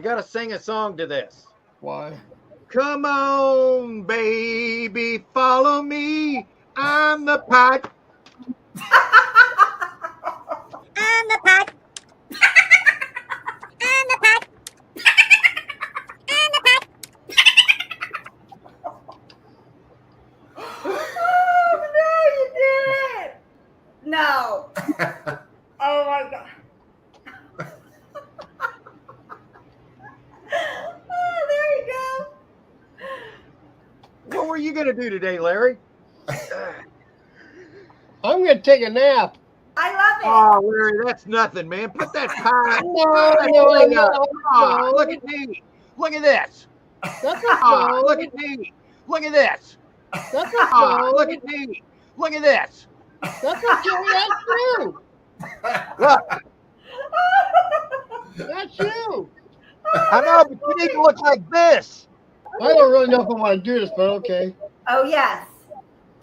We got to sing a song to this. Why? Come on, baby, follow me. I'm the pot. I'm the pot. I'm the pot. I'm the pot. Oh, no, you didn't. No. Oh, my God. Oh, there you go. What were you going to do today, Larry? I'm going to take a nap. I love it. Oh, Larry, that's nothing, man. Put that pie. No. Look at me. Look at this. That's a no. Look at me. Look at this. That's a no. Look at me. Look at this. That's okay. That's you. Look, That's you. I know, but you need to look like this. I don't really know if I want to do this, but okay. Oh, yes.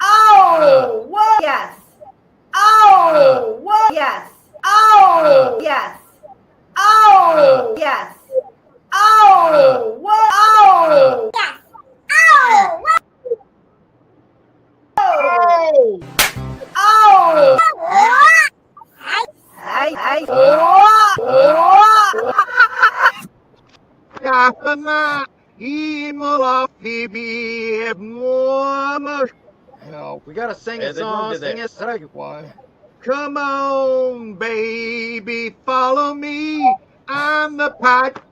Oh, whoa. Yes. Oh, whoa. Yes. Oh, yes. Oh, yes. Oh, whoa. Oh, Yes. Oh, Oh. oh. hey, Hey. Help. We got to sing a song to this. Why? Come on, baby, follow me. I'm the pot.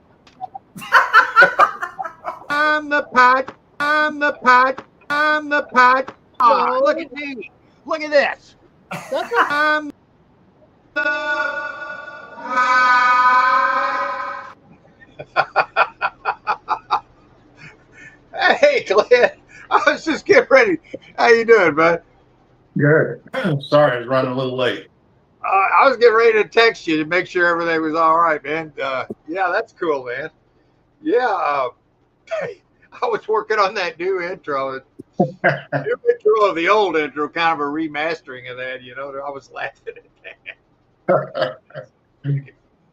I'm the pot. I'm the pot. I'm the pot. Oh, look at me. Look at this. That's a I'm Hey, Glenn. I was just getting ready. How you doing, bud? Good. Sorry, I was running a little late. I was getting ready to text you to make sure everything was all right, man. Yeah, that's cool, man. Yeah, I was working on that new intro. New intro of the old intro, kind of a remastering of that. You know, I was laughing at that.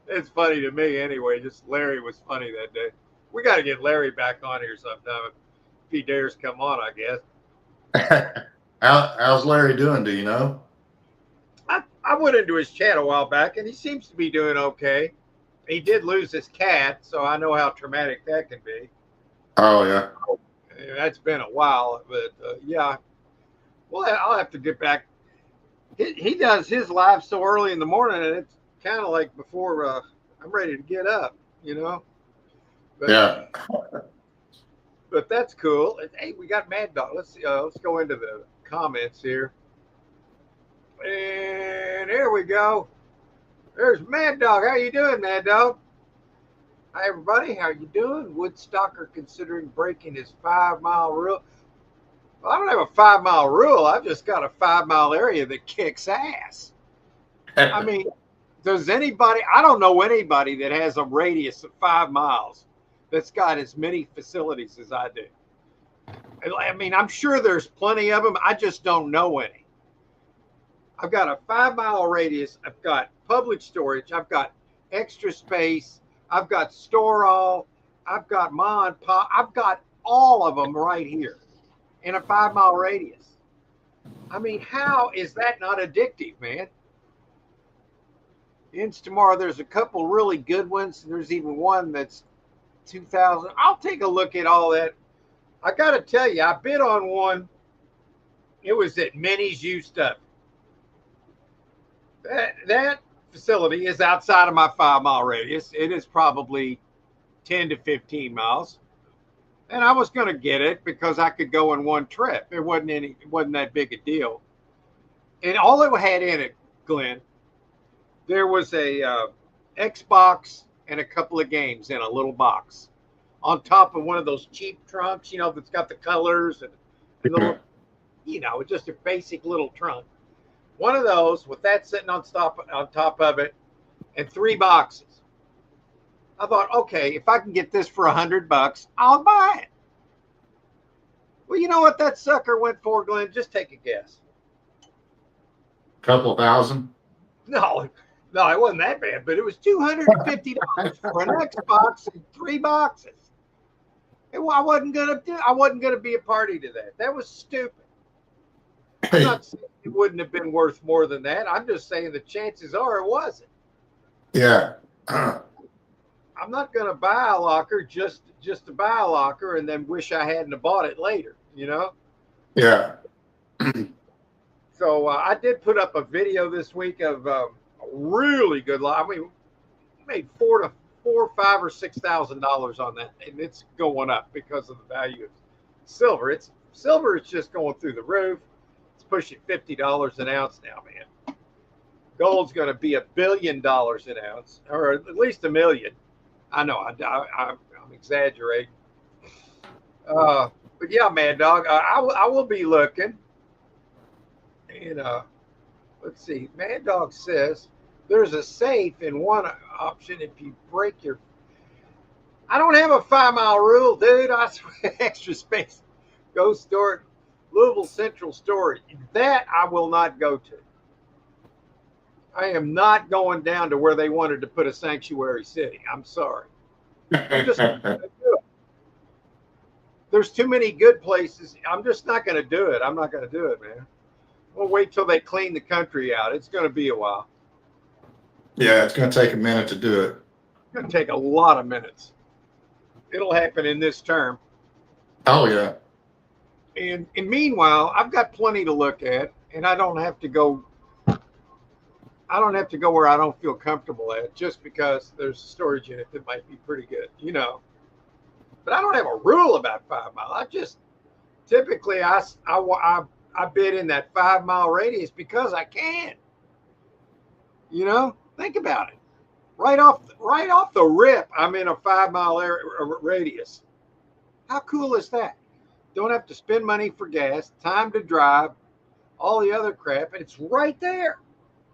It's funny to me anyway. Just Larry was funny that day. We got to get Larry back on here sometime if he dares come on, I guess. How's Larry doing? Do you know? I went into his chat a while back, and he seems to be doing okay. He did lose his cat, so I know how traumatic that can be. Oh, yeah. That's been a while, but yeah. Well, I'll have to get back. He does his live so early in the morning, and it's kind of like before I'm ready to get up, you know. But, Yeah. But that's cool. Hey, we got Mad Dog. Let's go into the comments here. And here we go. There's Mad Dog. How you doing, Mad Dog? Hi, everybody. How you doing? Woodstocker considering breaking his 5-mile rule. Well, I don't have a 5-mile rule. I've just got a 5-mile area that kicks ass. I mean, does anybody? I don't know anybody that has a radius of 5 miles that's got as many facilities as I do. I mean, I'm sure there's plenty of them. I just don't know any. I've got a 5-mile radius. I've got public storage. I've got extra space. I've got store all. I've got ma and pop. I've got all of them right here in a 5-mile radius. I mean, how is that not addictive, man? Ends tomorrow. There's a couple really good ones. There's even one that's 2,000. I'll take a look at all that. I got to tell you, I bid on one. It was at Minnie's Used Up. That facility is outside of my 5-mile radius. It is probably 10 to 15 miles. And I was going to get it because I could go in one trip. It wasn't that big a deal. And all it had in it, Glenn, there was a Xbox and a couple of games in a little box on top of one of those cheap trunks, you know, that's got the colors and the little, you know, just a basic little trunk. One of those with that sitting on top of it and 3 boxes. I thought, okay, if I can get this for $100, I'll buy it. Well, you know what that sucker went for, Glenn? Just take a guess. Couple thousand? No, No, it wasn't that bad, but it was $250 for an Xbox and 3 boxes. I wasn't gonna be a party to that. That was stupid. I'm not saying it wouldn't have been worth more than that. I'm just saying the chances are it wasn't. Yeah. I'm not going to buy a locker just to buy a locker and then wish I hadn't bought it later, you know? Yeah. So I did put up a video this week of a really good locker. I mean, made $4,000 to $5,000 or $6,000 on that, and it's going up because of the value of silver. Silver is just going through the roof. It's pushing $50 an ounce now, man. Gold's going to be $1 billion an ounce, or at least $1 million. I know I'm exaggerating. But yeah, Mad Dog, I will be looking. And let's see. Mad Dog says there's a safe in one option if you break your. I don't have a 5-mile rule, dude. I swear, extra space. Go store it. Louisville Central Storage. That I will not go to. I am not going down to where they wanted to put a sanctuary city. I'm sorry. I'm just not gonna do it. There's too many good places. I'm just not going to do it. I'm not going to do it, man. We'll wait till they clean the country out. It's going to be a while. Yeah, it's going to take a minute to do it. It's going to take a lot of minutes. It'll happen in this term. Oh, yeah. And meanwhile, I've got plenty to look at, and I don't have to go where I don't feel comfortable at just because there's a storage unit that might be pretty good, you know. But I don't have a rule about 5 mile. I just typically I bid in that 5-mile radius because I can. You know, think about it. Right off the rip, I'm in a 5-mile radius. How cool is that? Don't have to spend money for gas, time to drive, all the other crap, and it's right there.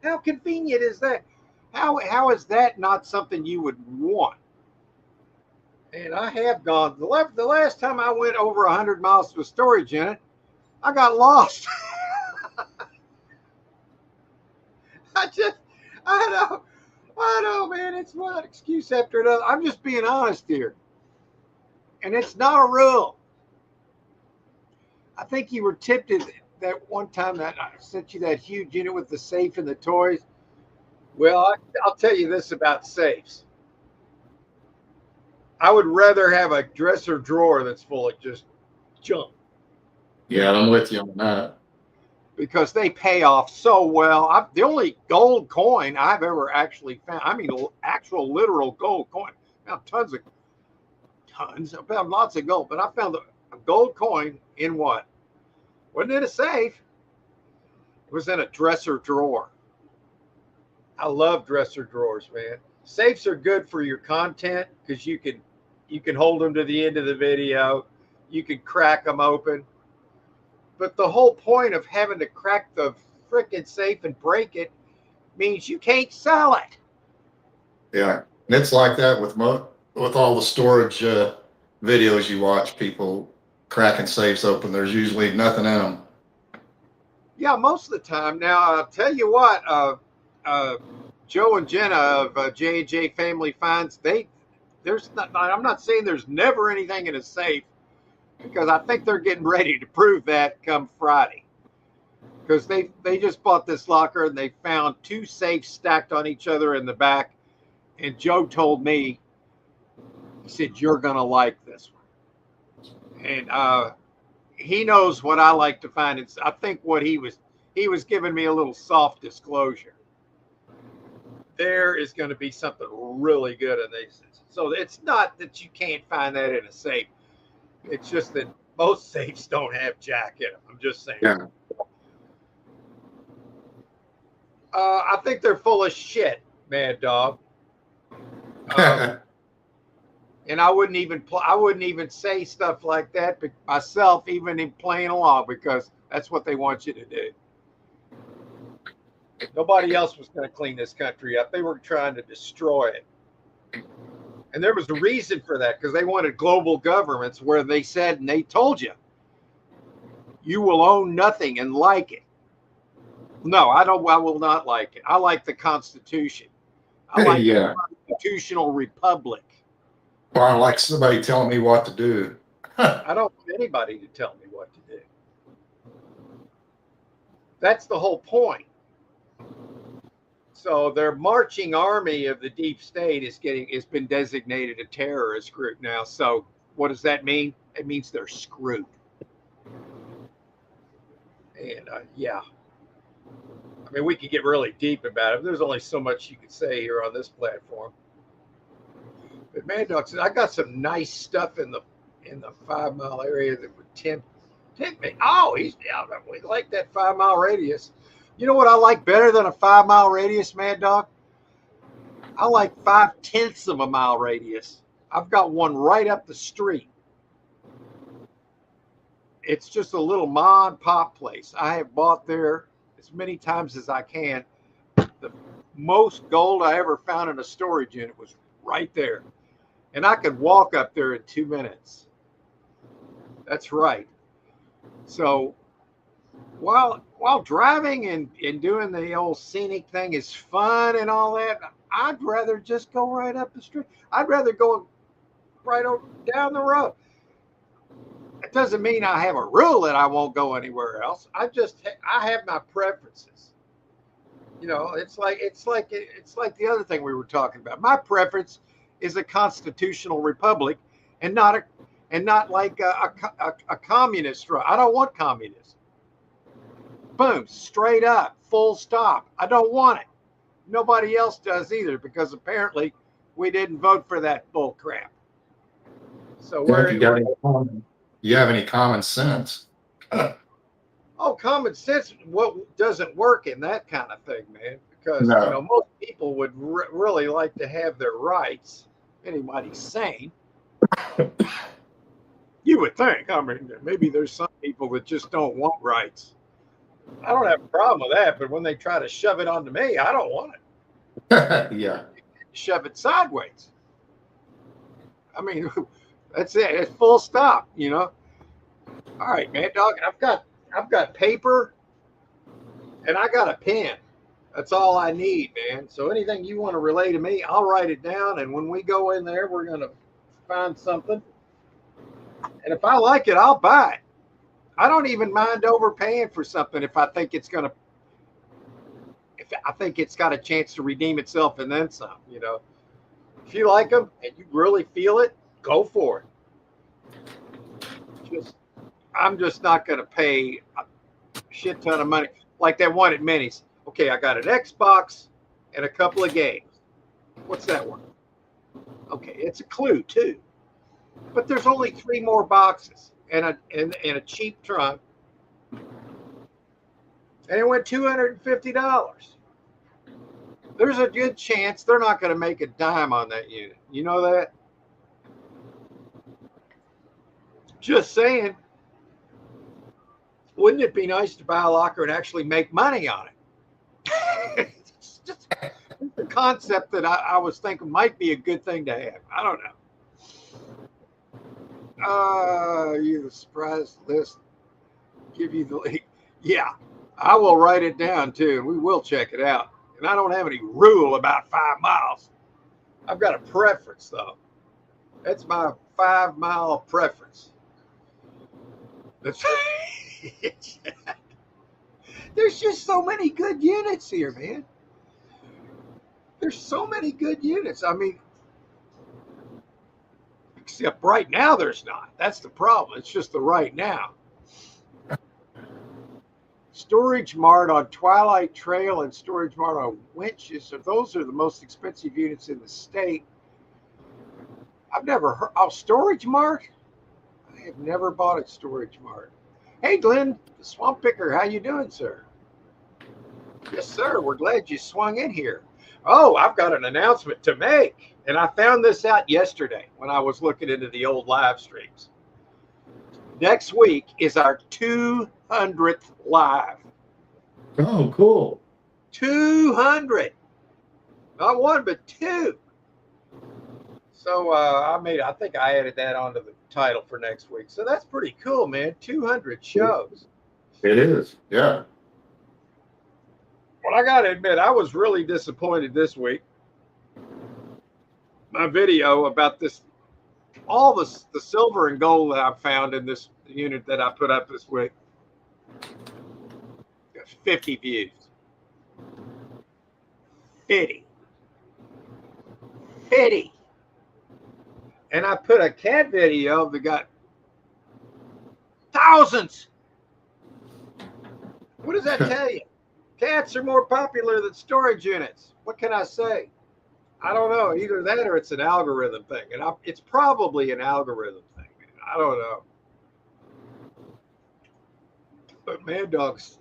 How convenient is that? How is that not something you would want? And I have gone. The last time I went over 100 miles to a storage unit, I got lost. I know, man. It's one excuse after another. I'm just being honest here. And it's not a rule. I think you were tipped that one time that I sent you that huge unit with the safe and the toys. Well, I'll tell you this about safes. I would rather have a dresser drawer that's full of just junk. Yeah, I'm with you on that. Because they pay off so well. The only gold coin I've ever actually found, I mean, actual literal gold coin. I found I found lots of gold, but I found a gold coin in what? Wasn't it a safe? It was in a dresser drawer. I love dresser drawers, man. Safes are good for your content because you can hold them to the end of the video. You can crack them open. But the whole point of having to crack the frickin' safe and break it means you can't sell it. Yeah, and it's like that with all the storage videos you watch. People cracking safes open. There's usually nothing in them. Yeah, most of the time. Now, I'll tell you what, Joe and Jenna of J&J Family Finds, I'm not saying there's never anything in a safe, because I think they're getting ready to prove that come Friday. Because they just bought this locker and they found 2 safes stacked on each other in the back. And Joe told me, he said, "You're going to like this one." And he knows what I like to find. I think what he was giving me a little soft disclosure. There is going to be something really good in these. So it's not that you can't find that in a safe. It's just that most safes don't have jack in them. I'm just saying. Yeah. I think they're full of shit, Mad Dog. And I wouldn't even say stuff like that myself, even in playing along, because that's what they want you to do. Nobody else was going to clean this country up. They were trying to destroy it. And there was a reason for that, because they wanted global governments where they said, and they told you, you will own nothing and like it. No, I will not like it. I like the Constitution. I like Yeah. the constitutional republic. Or I like somebody telling me what to do. I don't want anybody to tell me what to do. That's the whole point. So their marching army of the deep state has been designated a terrorist group now. So what does that mean? It means they're screwed. And yeah, I mean, we could get really deep about it. There's only so much you could say here on this platform. But Mad Dog says, I got some nice stuff in the 5 mile area that would tempt me. Oh, he's down. We like that 5 mile radius. You know what I like better than a 5 mile radius, Mad Dog? I like 5/10 of a mile radius. I've got one right up the street. It's just a little ma and pop place. I have bought there as many times as I can. The most gold I ever found in a storage unit was right there. And I could walk up there in 2 minutes. That's right. So while driving and doing the old scenic thing is fun and all that, I'd rather just go right up the street. I'd rather go right down the road. It doesn't mean I have a rule that I won't go anywhere else. I have my preferences. You know, it's like the other thing we were talking about. My preference is a constitutional republic, and not like a communist. I don't want communism. Boom, straight up, full stop. I don't want it. Nobody else does either, because apparently we didn't vote for that bull crap. So you have any common sense? Oh, common sense. What doesn't work in that kind of thing, man? Because No. you know, most people would really like to have their rights. Anybody's sane. You would think. I mean, maybe there's some people that just don't want rights. I don't have a problem with that, but when they try to shove it onto me, I don't want it. Yeah. Shove it sideways. I mean, that's it. It's full stop, you know. All right, man, dog. I've got paper and I got a pen. That's all I need, man. So anything you want to relay to me, I'll write it down. And when we go in there, we're going to find something. And if I like it, I'll buy it. I don't even mind overpaying for something if I think it's got a chance to redeem itself and then some, you know. If you like them and you really feel it, go for it. I'm just not going to pay a shit ton of money like that one at Minnie's. Okay, I got an Xbox and a couple of games. What's that one? Okay, it's a Clue too. But there's only 3 more boxes and a cheap trunk. And it went $250. There's a good chance they're not going to make a dime on that unit. You know that? Just saying. Wouldn't it be nice to buy a locker and actually make money on it? It's just a concept that I was thinking might be a good thing to have. I don't know. You the surprise list. Give you the link. Yeah, I will write it down too, and we will check it out. And I don't have any rule about 5 miles. I've got a preference though. That's my 5 mile preference. That's There's just so many good units here, man. There's so many good units. I mean, except right now there's not. That's the problem. It's just the right now. Storage Mart on Twilight Trail and Storage Mart on Winches. So those are the most expensive units in the state. I've never heard. Oh, Storage Mart? I have never bought at Storage Mart. Hey, Glenn, the Swamp Picker, how you doing, sir? Yes, sir. We're glad you swung in here. Oh, I've got an announcement to make. And I found this out yesterday when I was looking into the old live streams. Next week is our 200th live. Oh, cool. 200. Not 1, but 2. So I think I added that onto the title for next week. So that's pretty cool, man. 200 shows. It is. Yeah. Well, I got to admit, I was really disappointed this week. my video about this, all the silver and gold that I found in this unit that I put up this week. 50 views. 50. And I put a cat video that got thousands. What does that tell you? Cats are more popular than storage units. What can I say? I don't know. Either that or it's an algorithm thing. And it's probably an algorithm thing. I don't know. But Mad Dog's.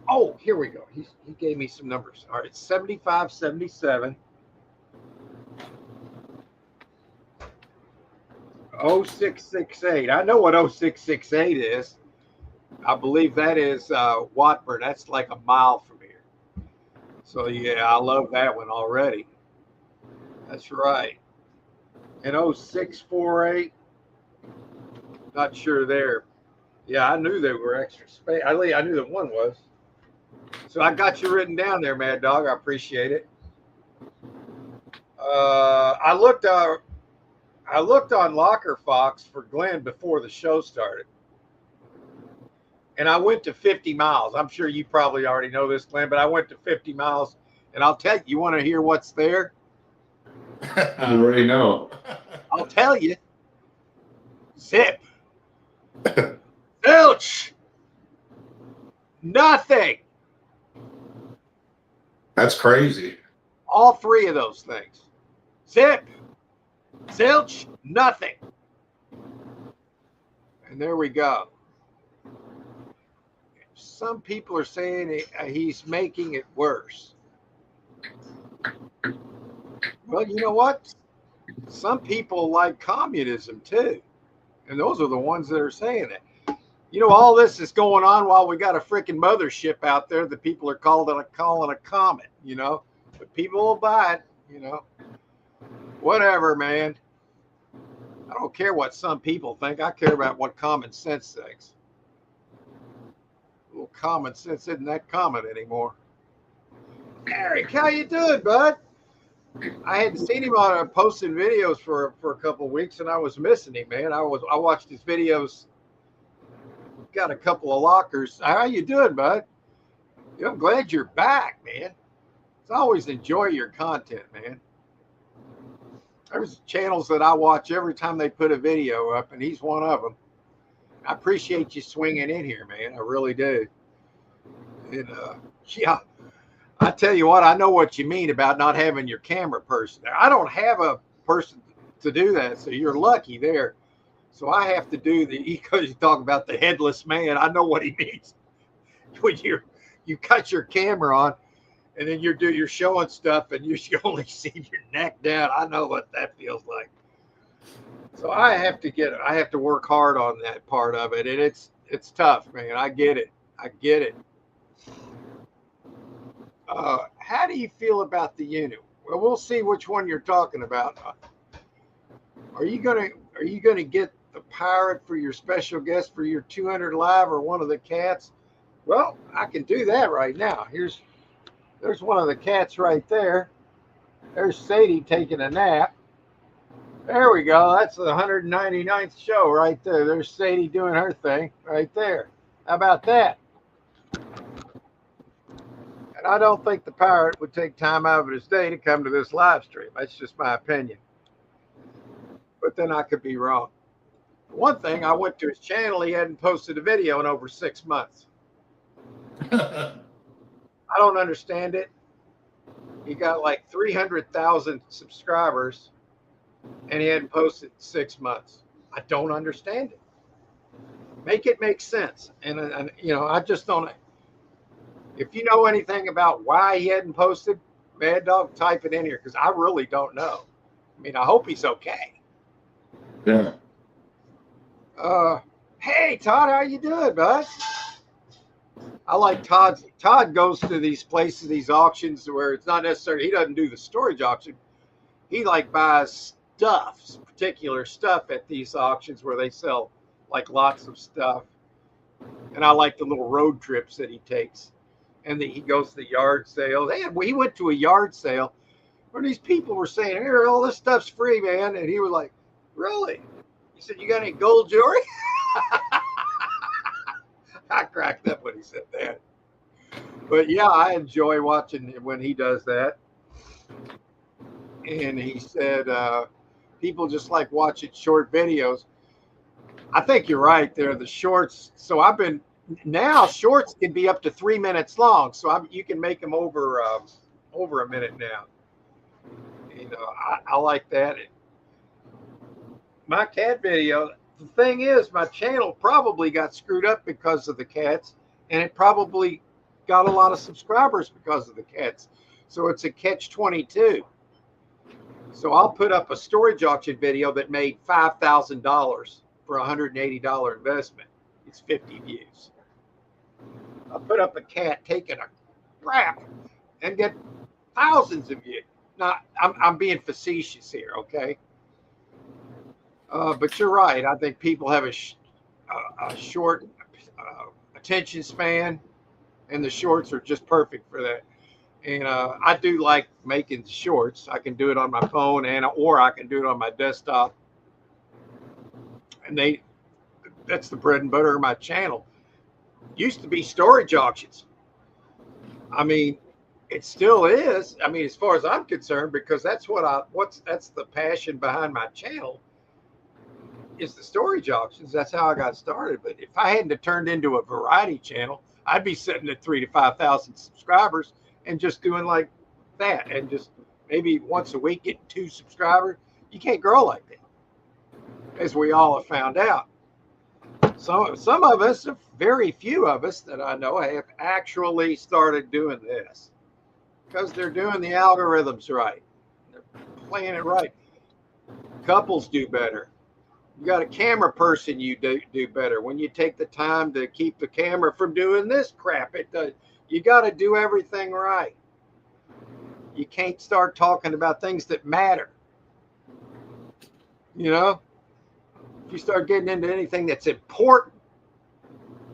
Oh, here we go. He gave me some numbers. All right, 75, 77. 0668. I know what 0668 is. I believe that is Watford. That's like a mile from here. So, yeah, I love that one already. That's right. And 0648. Not sure there. Yeah, I knew they were extra space. I knew that one was. So I got you written down there, Mad Dog. I appreciate it. I looked on Locker Fox for Glenn before the show started. And I went to 50 miles. I'm sure you probably already know this, Glenn, but I went to 50 miles. And I'll tell you, you want to hear what's there? I already know. I'll tell you. Zip. Zilch. Nothing. That's crazy. All three of those things. Zip. Zilch. Nothing. And there we go. Some people are saying he's making it worse. Well, you know what? Some people like communism too. And those are the ones that are saying it. You know, all this is going on while we got a freaking mothership out there that people are calling a comet, you know. But people will buy it, you know. Whatever, man. I don't care what some people think. I care about what common sense thinks. A little common sense isn't that common anymore. Eric, how you doing, bud? I hadn't seen him on posting videos for a couple of weeks, and I was missing him, man. I watched his videos. Got a couple of lockers. How you doing, bud? I'm glad you're back, man. I always enjoy your content, man. There's channels that I watch every time they put a video up, and he's one of them. I appreciate you swinging in here, man. I really do. And yeah, I tell you what, I know what you mean about not having your camera person there. I don't have a person to do that, so you're lucky there. So I have to do because you talk about the headless man. I know what he means. When you cut your camera on, and then you're showing stuff, and you only see your neck down. I know what that feels like. So I have to work hard on that part of it, and it's tough, man. I get it. How do you feel about the unit? Well, we'll see which one you're talking about. Are you gonna get the Pirate for your special guest for your 200 live or one of the cats? Well, I can do that right now. There's one of the cats right there. There's Sadie taking a nap. There we go. That's the 199th show right there. There's Sadie doing her thing right there. How about that? And I don't think the Pirate would take time out of his day to come to this live stream. That's just my opinion. But then I could be wrong. One thing, I went to his channel. He hadn't posted a video in over 6 months. I don't understand it. He got like 300,000 subscribers, and he hadn't posted 6 months. I don't understand it. Make it make sense. And you know, I just don't. If you know anything about why he hadn't posted, Mad Dog, type it in here, because I really don't know. I mean, I hope he's okay. Yeah. Hey, Todd, how you doing, bud? I like Todd goes to these places, these auctions where it's not necessarily, he doesn't do the storage auction. He like buys stuff, particular stuff at these auctions where they sell like lots of stuff. And I like the little road trips that he takes. And he goes to the yard sales. He went to a yard sale. when these people were saying, here, all this stuff's free, man. And he was like, really? He said, you got any gold jewelry? I cracked up when he said that. But yeah, I enjoy watching when he does that. And he said, people just like watching short videos. I think you're right there. The shorts. So now shorts can be up to 3 minutes long. So you can make them over a minute now. You know, I like that. My cat video. The thing is, my channel probably got screwed up because of the cats, and it probably got a lot of subscribers because of the cats. So it's a catch-22. So I'll put up a storage auction video that made $5,000 for a $180 investment. It's 50 views. I'll put up a cat taking a crap and get thousands of views. Now, I'm being facetious here, okay? But you're right. I think people have a short attention span, and the shorts are just perfect for that. And I do like making the shorts. I can do it on my phone or I can do it on my desktop. And that's the bread and butter of my channel. Used to be storage auctions. I mean, it still is. I mean, as far as I'm concerned, because that's that's the passion behind my channel. Is the storage auctions. That's how I got started. But if I hadn't turned into a variety channel, I'd be sitting at 3,000 to 5,000 subscribers and just doing like that, and just maybe once a week getting 2 subscribers. You can't grow like that, as we all have found out. Some of us, very few of us that I know, have actually started doing this because they're doing the algorithms right. They're playing it right. Couples do better. You got a camera person, you do better when you take the time to keep the camera from doing this crap. You got to do everything right. You can't start talking about things that matter. You know, if you start getting into anything that's important,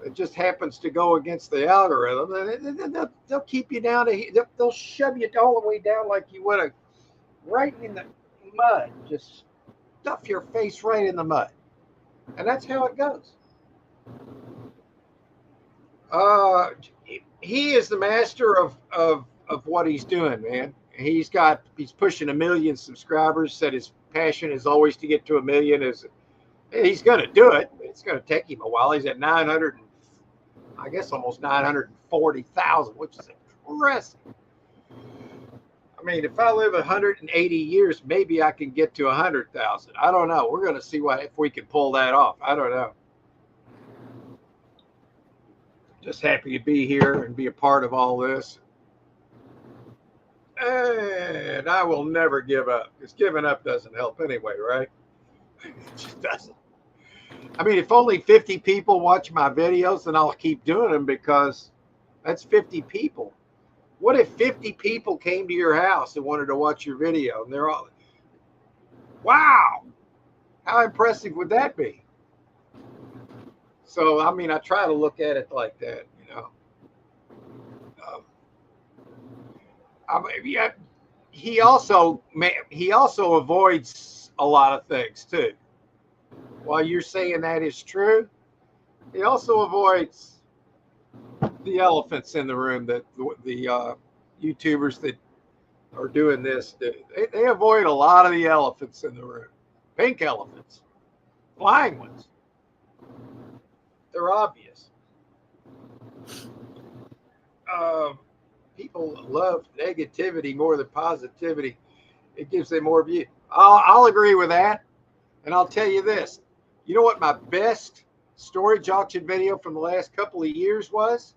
it just happens to go against the algorithm, then they'll keep you down they'll shove you all the way down like you would have, right in the mud. Just stuff your face right in the mud. And that's how it goes. He is the master of what he's doing, man. He's pushing 1 million subscribers. Said his passion is always to get to 1 million. He's going to do it. It's going to take him a while. He's at 900, I guess almost 940,000, which is impressive. I mean, if I live 180 years, maybe I can get to 100,000. I don't know. We're going to see if we can pull that off. I don't know. Just happy to be here and be a part of all this. And I will never give up, because giving up doesn't help anyway, right? It just doesn't. I mean, if only 50 people watch my videos, then I'll keep doing them, because that's 50 people. What if 50 people came to your house and wanted to watch your video, and they're all, wow, how impressive would that be? So, I mean, I try to look at it like that, you know. He also avoids a lot of things too. While you're saying that is true, he also avoids the elephants in the room that the YouTubers that are doing this do. They avoid a lot of the elephants in the room. Pink elephants, flying ones. They're obvious. People love negativity more than positivity. It gives them more view. I'll agree with that. And I'll tell you this. You know what my best storage auction video from the last couple of years was?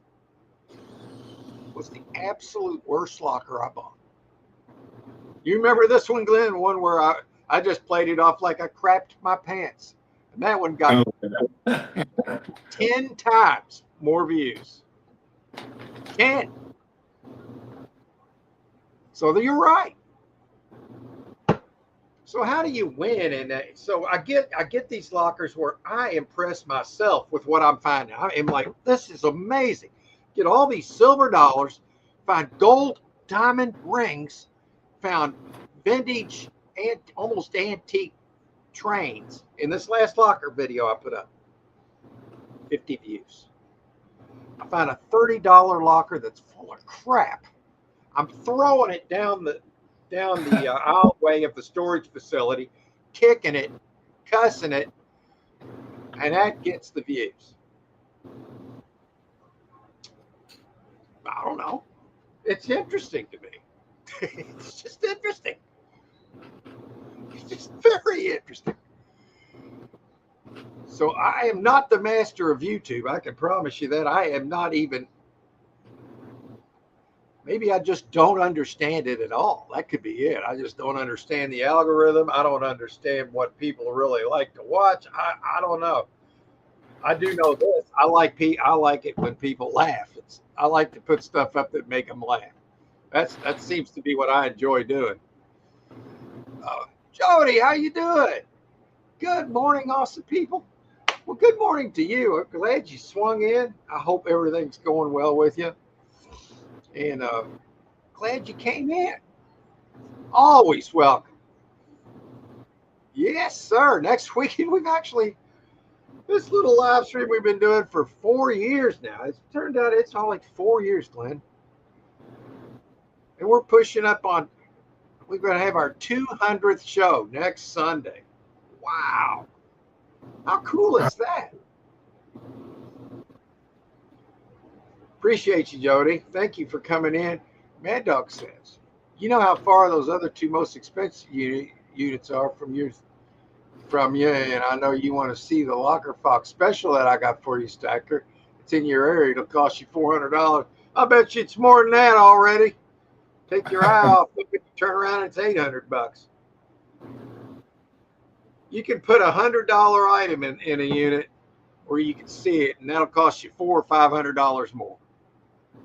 Was the absolute worst locker I bought. You remember this one, Glenn? One where I just played it off like I crapped my pants. And that one got 10 times more views. 10. So you're right. So how do you win? And so I get these lockers where I impress myself with what I'm finding. I am like, this is amazing. Get all these silver dollars, find gold diamond rings, found vintage and almost antique trains in this last locker video I put up. 50 views. I found a $30 locker that's full of crap. I'm throwing it down the aisleway of the storage facility, kicking it, cussing it, and that gets the views. I don't know. It's interesting to me. It's just interesting. It's just very interesting. So I am not the master of YouTube. I can promise you that. I am not even. Maybe I just don't understand it at all. That could be it. I just don't understand the algorithm. I don't understand what people really like to watch. I don't know. I do know this. I like it when people laugh. I like to put stuff up that make them laugh. That seems to be what I enjoy doing. Jody, how you doing? Good morning, awesome people. Well, good morning to you. I'm glad you swung in. I hope everything's going well with you. And glad you came in. Always welcome. Yes, sir. Next weekend, this little live stream we've been doing for 4 years now. It's turned out it's all like 4 years, Glenn. And we're pushing up on, we're going to have our 200th show next Sunday. Wow. How cool is that? Appreciate you, Jody. Thank you for coming in. Mad Dog says, you know how far those other two most expensive units are from you, and I know you want to see the Locker Fox special that I got for you, Stacker. It's in your area. It'll cost you $400. I bet you it's more than that already. Take your eye off. Look at you, turn around, it's $800. You can put a $100 item in a unit where you can see it, and that'll cost you $400 or $500 more.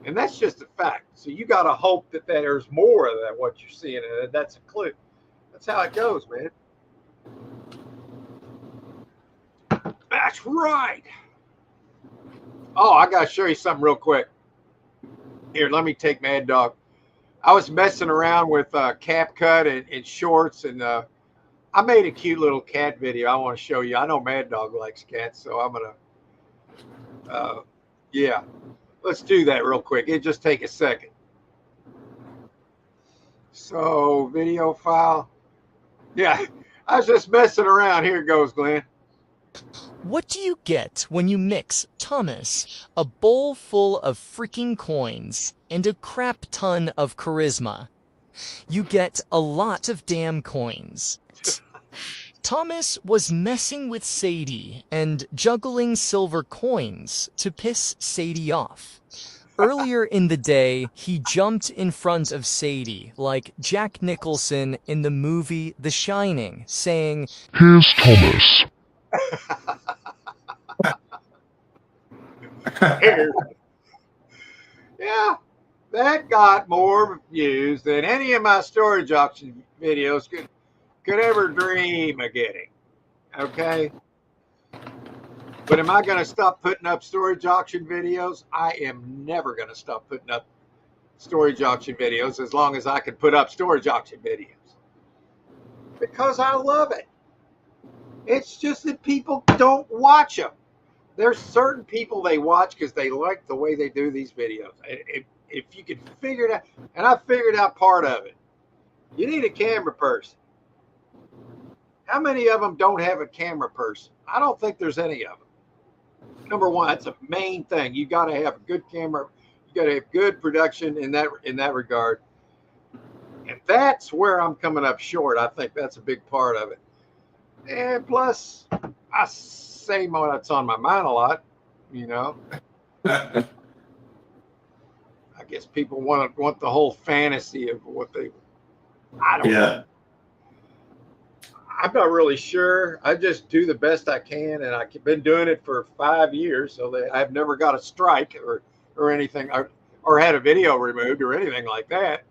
And that's just a fact. So you got to hope that there's more of that what you're seeing, and that's a clue. That's how it goes, man. That's right. Oh, I got to show you something real quick. Here, let me take Mad Dog. I was messing around with CapCut and shorts, and I made a cute little cat video I want to show you. I know Mad Dog likes cats, so I'm going to, yeah. Let's do that real quick. It'll just take a second. So, video file. Yeah, I was just messing around. Here it goes, Glenn. What do you get when you mix, Thomas, a bowl full of freaking coins and a crap ton of charisma? You get a lot of damn coins. Thomas was messing with Sadie and juggling silver coins to piss Sadie off. Earlier in the day, he jumped in front of Sadie like Jack Nicholson in the movie The Shining, saying, "Here's Thomas." Yeah, that got more views than any of my storage auction videos could ever dream of getting. Okay. But am I going to stop putting up storage auction videos? I am never going to stop putting up storage auction videos as long as I can put up storage auction videos. Because I love it. It's just that people don't watch them. There's certain people they watch because they like the way they do these videos. If you can figure it out, and I figured out part of it, you need a camera person. How many of them don't have a camera person? I don't think there's any of them. Number one, that's a main thing. You got to have a good camera. You got to have good production in that regard. And that's where I'm coming up short. I think that's a big part of it. And plus, I say what's on my mind a lot, you know. I guess people want the whole fantasy of what they. I don't know. I'm not really sure. I just do the best I can, and I've been doing it for 5 years, so I've never got a strike or anything, or had a video removed or anything like that.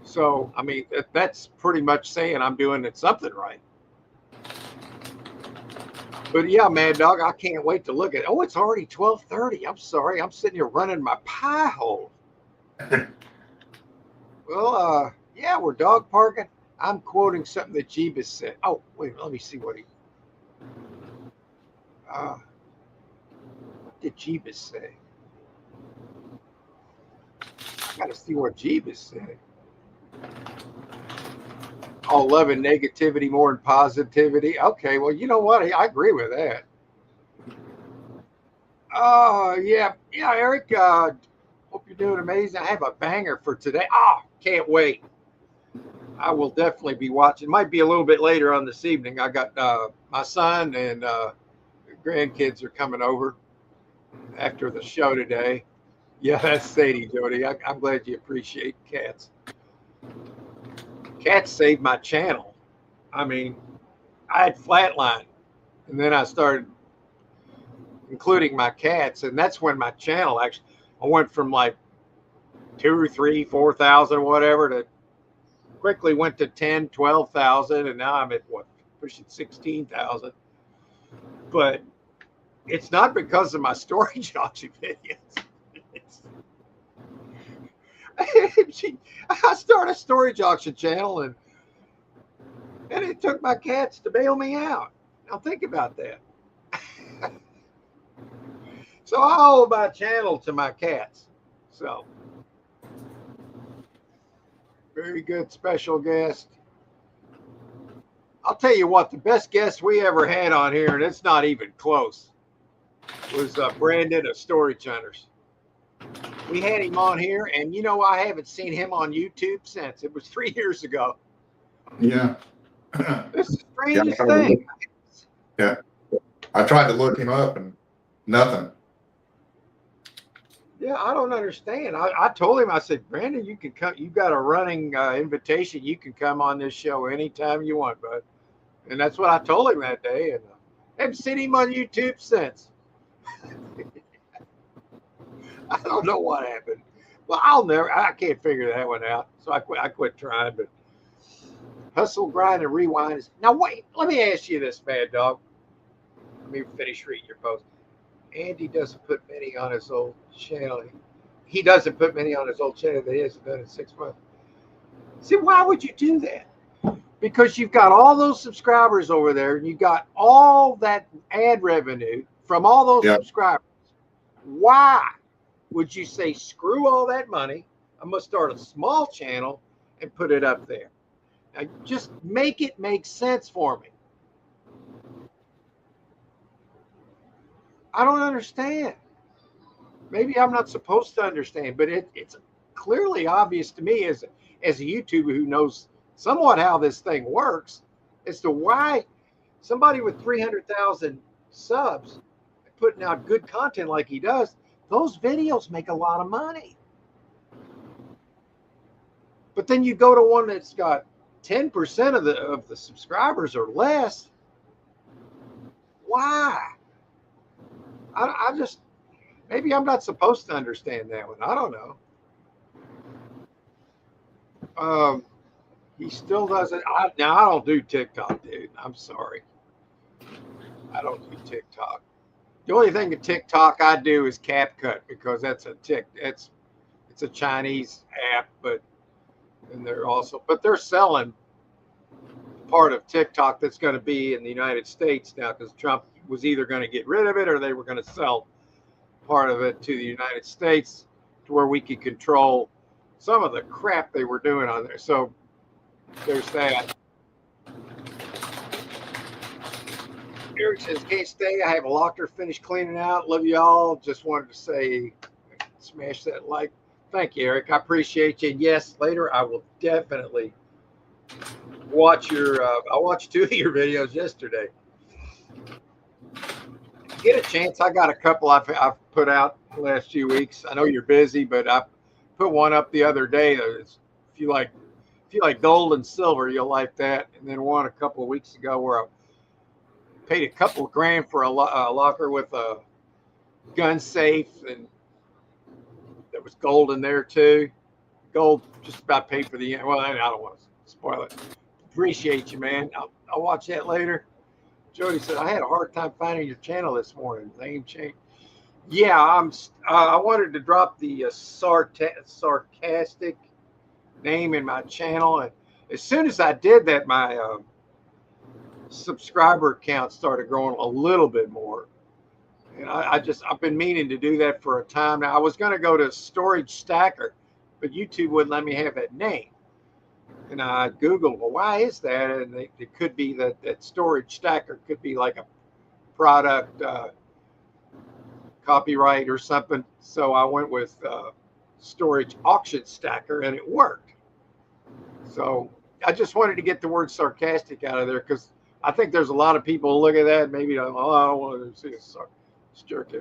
So, I mean, that's pretty much saying I'm doing something right. But yeah, Mad Dog, I can't wait to look at it. Oh, it's already 12:30. I'm sorry. I'm sitting here running my pie hole. Well, yeah, Yeah, we're dog parking. I'm quoting something that Jeebus said. Oh, wait, let me see what he. What did Jeebus say? I got to see what Jeebus said. Oh, love and negativity more than positivity. Okay, well, you know what? I agree with that. Yeah, Eric. Hope you're doing amazing. I have a banger for today. Can't wait. I will definitely be watching. Might be a little bit later on this evening. I got my son and grandkids are coming over after the show today. Yeah, that's Sadie, Jody. I'm glad you appreciate cats. Cats saved my channel. I mean, I had flatline, and then I started including my cats, and that's when my channel actually, I went from like 2, 3, 4,000, whatever, to quickly went to 10, 12,000, and now I'm at what, pushing 16,000. But it's not because of my storage auction videos. I started a storage auction channel, and it took my cats to bail me out. Now think about that. So I owe my channel to my cats. So very good special guest. I'll tell you what, the best guest we ever had on here, and it's not even close, was Brandon of Storage Hunters. We had him on here, and you know, I haven't seen him on YouTube since. It was 3 years ago. Yeah. This is the strangest thing. Yeah. I tried to look him up and nothing. Yeah, I don't understand. I told him, I said, Brandon, you can come. You got a running invitation. You can come on this show anytime you want, bud. And that's what I told him that day. And I haven't seen him on YouTube since. I don't know what happened. Well, I can't figure that one out. So I quit trying. But hustle, grind, and rewind is. Now, wait, let me ask you this, Mad Dog. Let me finish reading your post. Andy doesn't put many on his old channel. He doesn't put many on his old channel that he hasn't done in 6 months. See, why would you do that? Because you've got all those subscribers over there, and you got all that ad revenue from all those subscribers. Why would you say, screw all that money? I'm going to start a small channel and put it up there. Now, just make it make sense for me. I don't understand. Maybe I'm not supposed to understand, but it's clearly obvious to me as a YouTuber who knows somewhat how this thing works as to why somebody with 300,000 subs putting out good content like he does, those videos make a lot of money. But then you go to one that's got 10% of the subscribers or less. Why? I just, maybe I'm not supposed to understand that one. I don't know. He still doesn't. Now I don't do TikTok, dude. I'm sorry. I don't do TikTok. The only thing to TikTok I do is CapCut because it's a Chinese app, but they're selling part of TikTok that's going to be in the United States now because Trump was either going to get rid of it or they were going to sell part of it to the United States to where we could control some of the crap they were doing on there. So there's that. Eric says, can't stay. I have a locker finished cleaning out. Love y'all. Just wanted to say, smash that like. Thank you, Eric. I appreciate you. And yes, later I will definitely watch I watched 2 of your videos yesterday. Get a chance. I got a couple I've put out the last few weeks. I know you're busy, but I put one up the other day. If you like gold and silver, you'll like that. And then one a couple of weeks ago where I paid a couple of grand for a locker with a gun safe, and there was gold in there too. Gold just about paid for the. Well, I don't want to spoil it. Appreciate you, man. I'll watch that later. Jody said, I had a hard time finding your channel this morning. Name change. Yeah, I wanted to drop the sarcastic name in my channel. And as soon as I did that, my subscriber count started growing a little bit more. And I've been meaning to do that for a time now. I was going to go to Storage Stacker, but YouTube wouldn't let me have that name. And I Googled, well, why is that? And it could be that Storage Stacker could be like a product copyright or something. So I went with Storage Auction Stacker, and it worked. So I just wanted to get the word sarcastic out of there, because I think there's a lot of people who look at that and maybe, oh, I don't want to see a jerk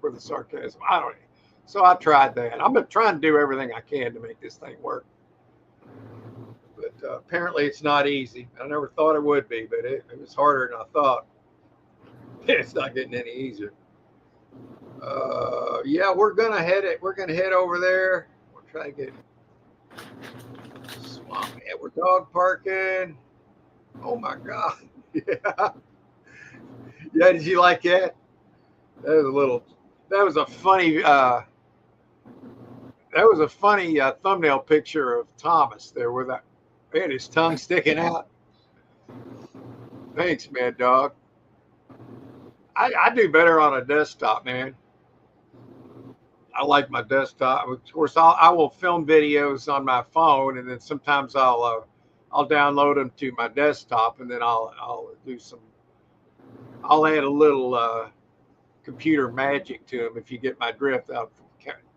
with a sarcasm. I don't know. So I tried that. I'm trying to do everything I can to make this thing work. But apparently it's not easy. I never thought it would be, but it was harder than I thought. It's not getting any easier. Yeah, we're gonna head over there. We'll try to get swamp. Yeah, we're dog parking. Oh my God. Yeah. Yeah, did you like that? That was a funny thumbnail picture of Thomas there with that, man, his tongue sticking out. Thanks, Mad Dog. I do better on a desktop, man. I like my desktop. Of course, I will film videos on my phone, and then sometimes I'll download them to my desktop, and then I'll add a little computer magic to them, if you get my drift, out from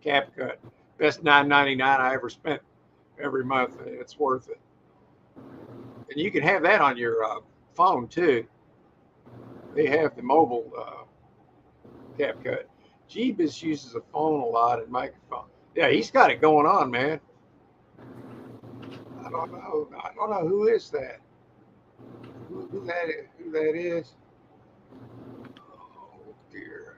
CapCut. Best $9.99 I ever spent every month. It's worth it. And you can have that on your phone too. They have the mobile CapCut. Jeebus uses a phone a lot and microphone. Yeah, he's got it going on, man. I don't know who is that. Who that is? Oh dear.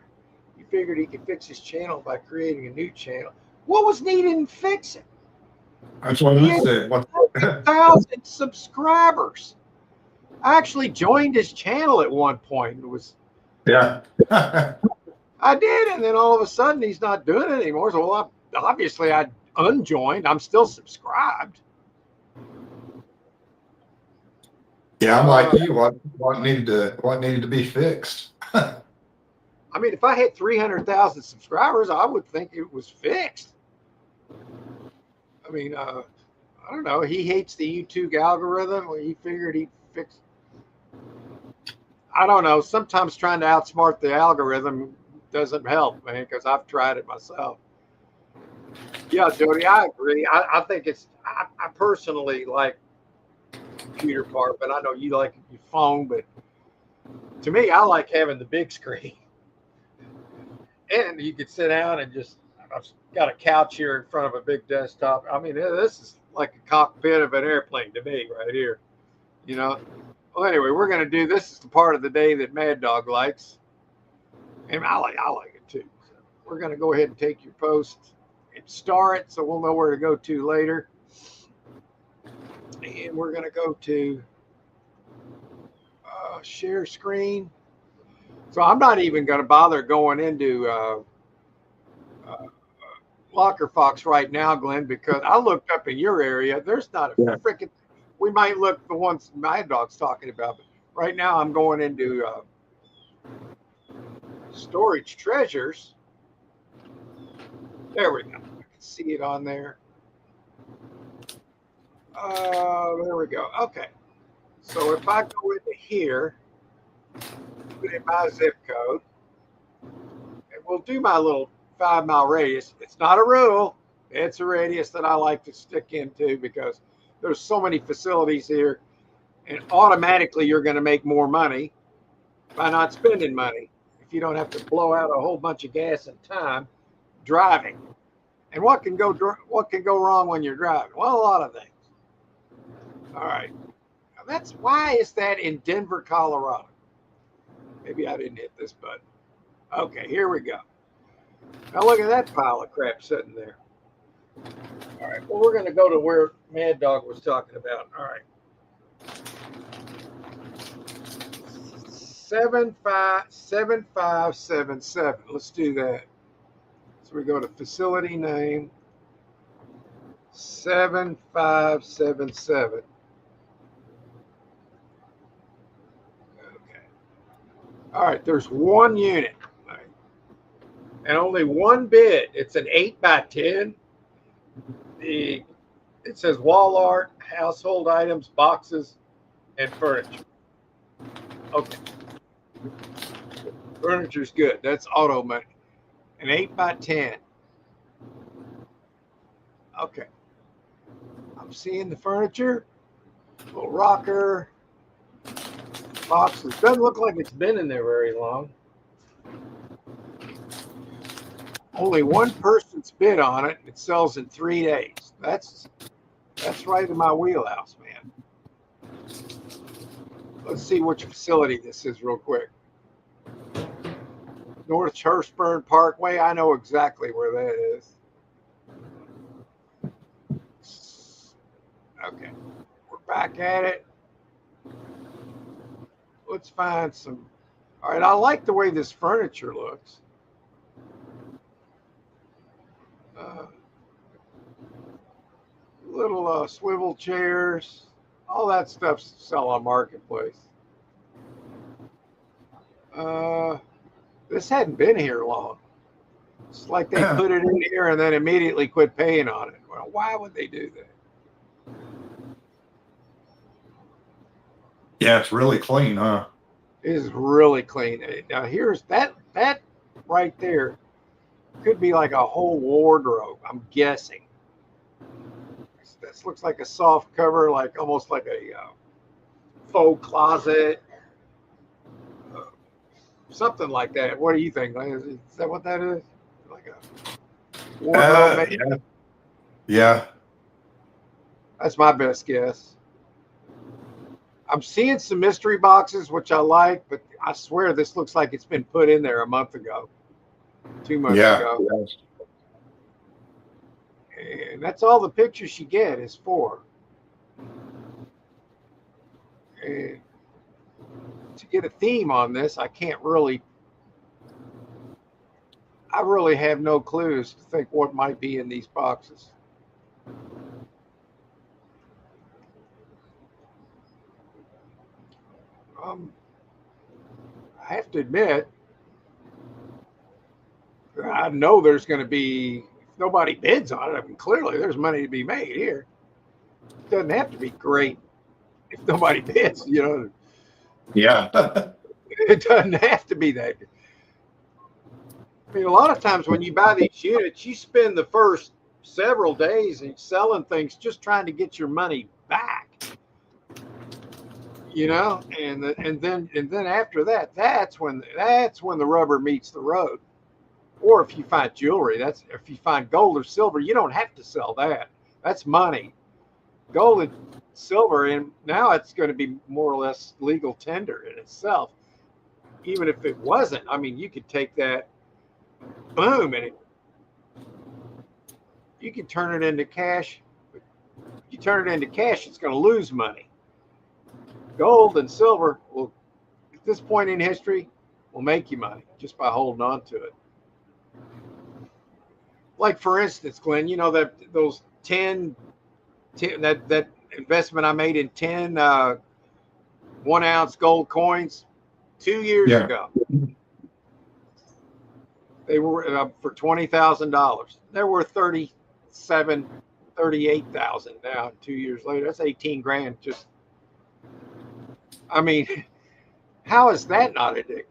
He figured he could fix his channel by creating a new channel. What was needed in fixing? That's what I said. 1,000 subscribers. I actually joined his channel at one point. It was, yeah. I did, and then all of a sudden he's not doing it anymore. So obviously I unjoined. I'm still subscribed. Yeah, I'm like you. What needed to be fixed? I mean, if I had 300,000 subscribers, I would think it was fixed. I mean, I don't know. He hates the YouTube algorithm. Well, he figured he'd fix. I don't know. Sometimes trying to outsmart the algorithm doesn't help, man, because I've tried it myself. Yeah, Jody, I agree. I think I personally like computer part, but I know you like your phone. But to me, I like having the big screen. And you could sit down and I've got a couch here in front of a big desktop. I mean, this is like a cockpit of an airplane to me right here, you know? Well, anyway, we're going to do, this is the part of the day that Mad Dog likes. And I like it too. So we're going to go ahead and take your post and star it, so we'll know where to go to later. And we're going to go to share screen. So I'm not even going to bother going into Locker Fox right now, Glenn, because I looked up in your area. There's not a freaking. We might look the ones Mad Dog's talking about, but right now I'm going into Storage Treasures. There we go. I can see it on there. There we go. Okay. So if I go into here, put in my zip code, and we'll do my little 5-mile radius. It's not a rule. It's a radius that I like to stick into because there's so many facilities here, and automatically you're going to make more money by not spending money if you don't have to blow out a whole bunch of gas and time driving. And what can go wrong when you're driving? Well, a lot of things. All right. Now why is that in Denver, Colorado? Maybe I didn't hit this button. Okay, here we go. Now look at that pile of crap sitting there. All right, well, we're going to go to where Mad Dog was talking about. All right. 7577. Let's do that. So we go to facility name. 7577. Okay. All right. There's one unit, right, and only one bid. It's an 8x10. It says wall art, household items, boxes, and furniture. Okay. Furniture's good. That's auto money. An 8x10. Okay. I'm seeing the furniture. Little rocker. Boxes. Doesn't look like it's been in there very long. Only one person's bid on it. It sells in 3 days. That's right in my wheelhouse, man. Let's see which facility this is real quick. North Hurstburn Parkway. I know exactly where that is. Okay. We're back at it. Let's find some. All right. I like the way this furniture looks. Little swivel chairs. All that stuff's sell on Marketplace. This hadn't been here long. It's like they put it in here and then immediately quit paying on it. Well, why would they do that? Yeah, it's really clean, huh? It is really clean. Now here's that right there could be like a whole wardrobe, I'm guessing. This looks like a soft cover, like almost like a faux closet. Something like that. What do you think? Is that what that is? Like a wardrobe? Yeah. Yeah. That's my best guess. I'm seeing some mystery boxes, which I like, but I swear this looks like it's been put in there a month ago, 2 months ago. And that's all the pictures you get is for. And to get a theme on this, I really have no clues to think what might be in these boxes. I have to admit, I know there's going to be, if nobody bids on it, I mean, clearly there's money to be made here. It doesn't have to be great if nobody bids, you know. Yeah. It doesn't have to be that. I mean, a lot of times when you buy these units, you spend the first several days and selling things just trying to get your money back. You know, and then after that, that's when the rubber meets the road. Or if you find jewelry, if you find gold or silver, you don't have to sell that. That's money. Gold and silver, and now it's going to be more or less legal tender in itself. Even if it wasn't, I mean, you could take that, boom, and you can turn it into cash. If you turn it into cash, it's going to lose money. Gold and silver will, at this point in history, will make you money just by holding on to it. Like for instance, Glenn, you know that those 10 that investment I made in 10 1 ounce gold coins 2 years ago. They were for $20,000. They're worth $38,000 now. 2 years later, that's 18 grand. Just, I mean, how is that not addictive?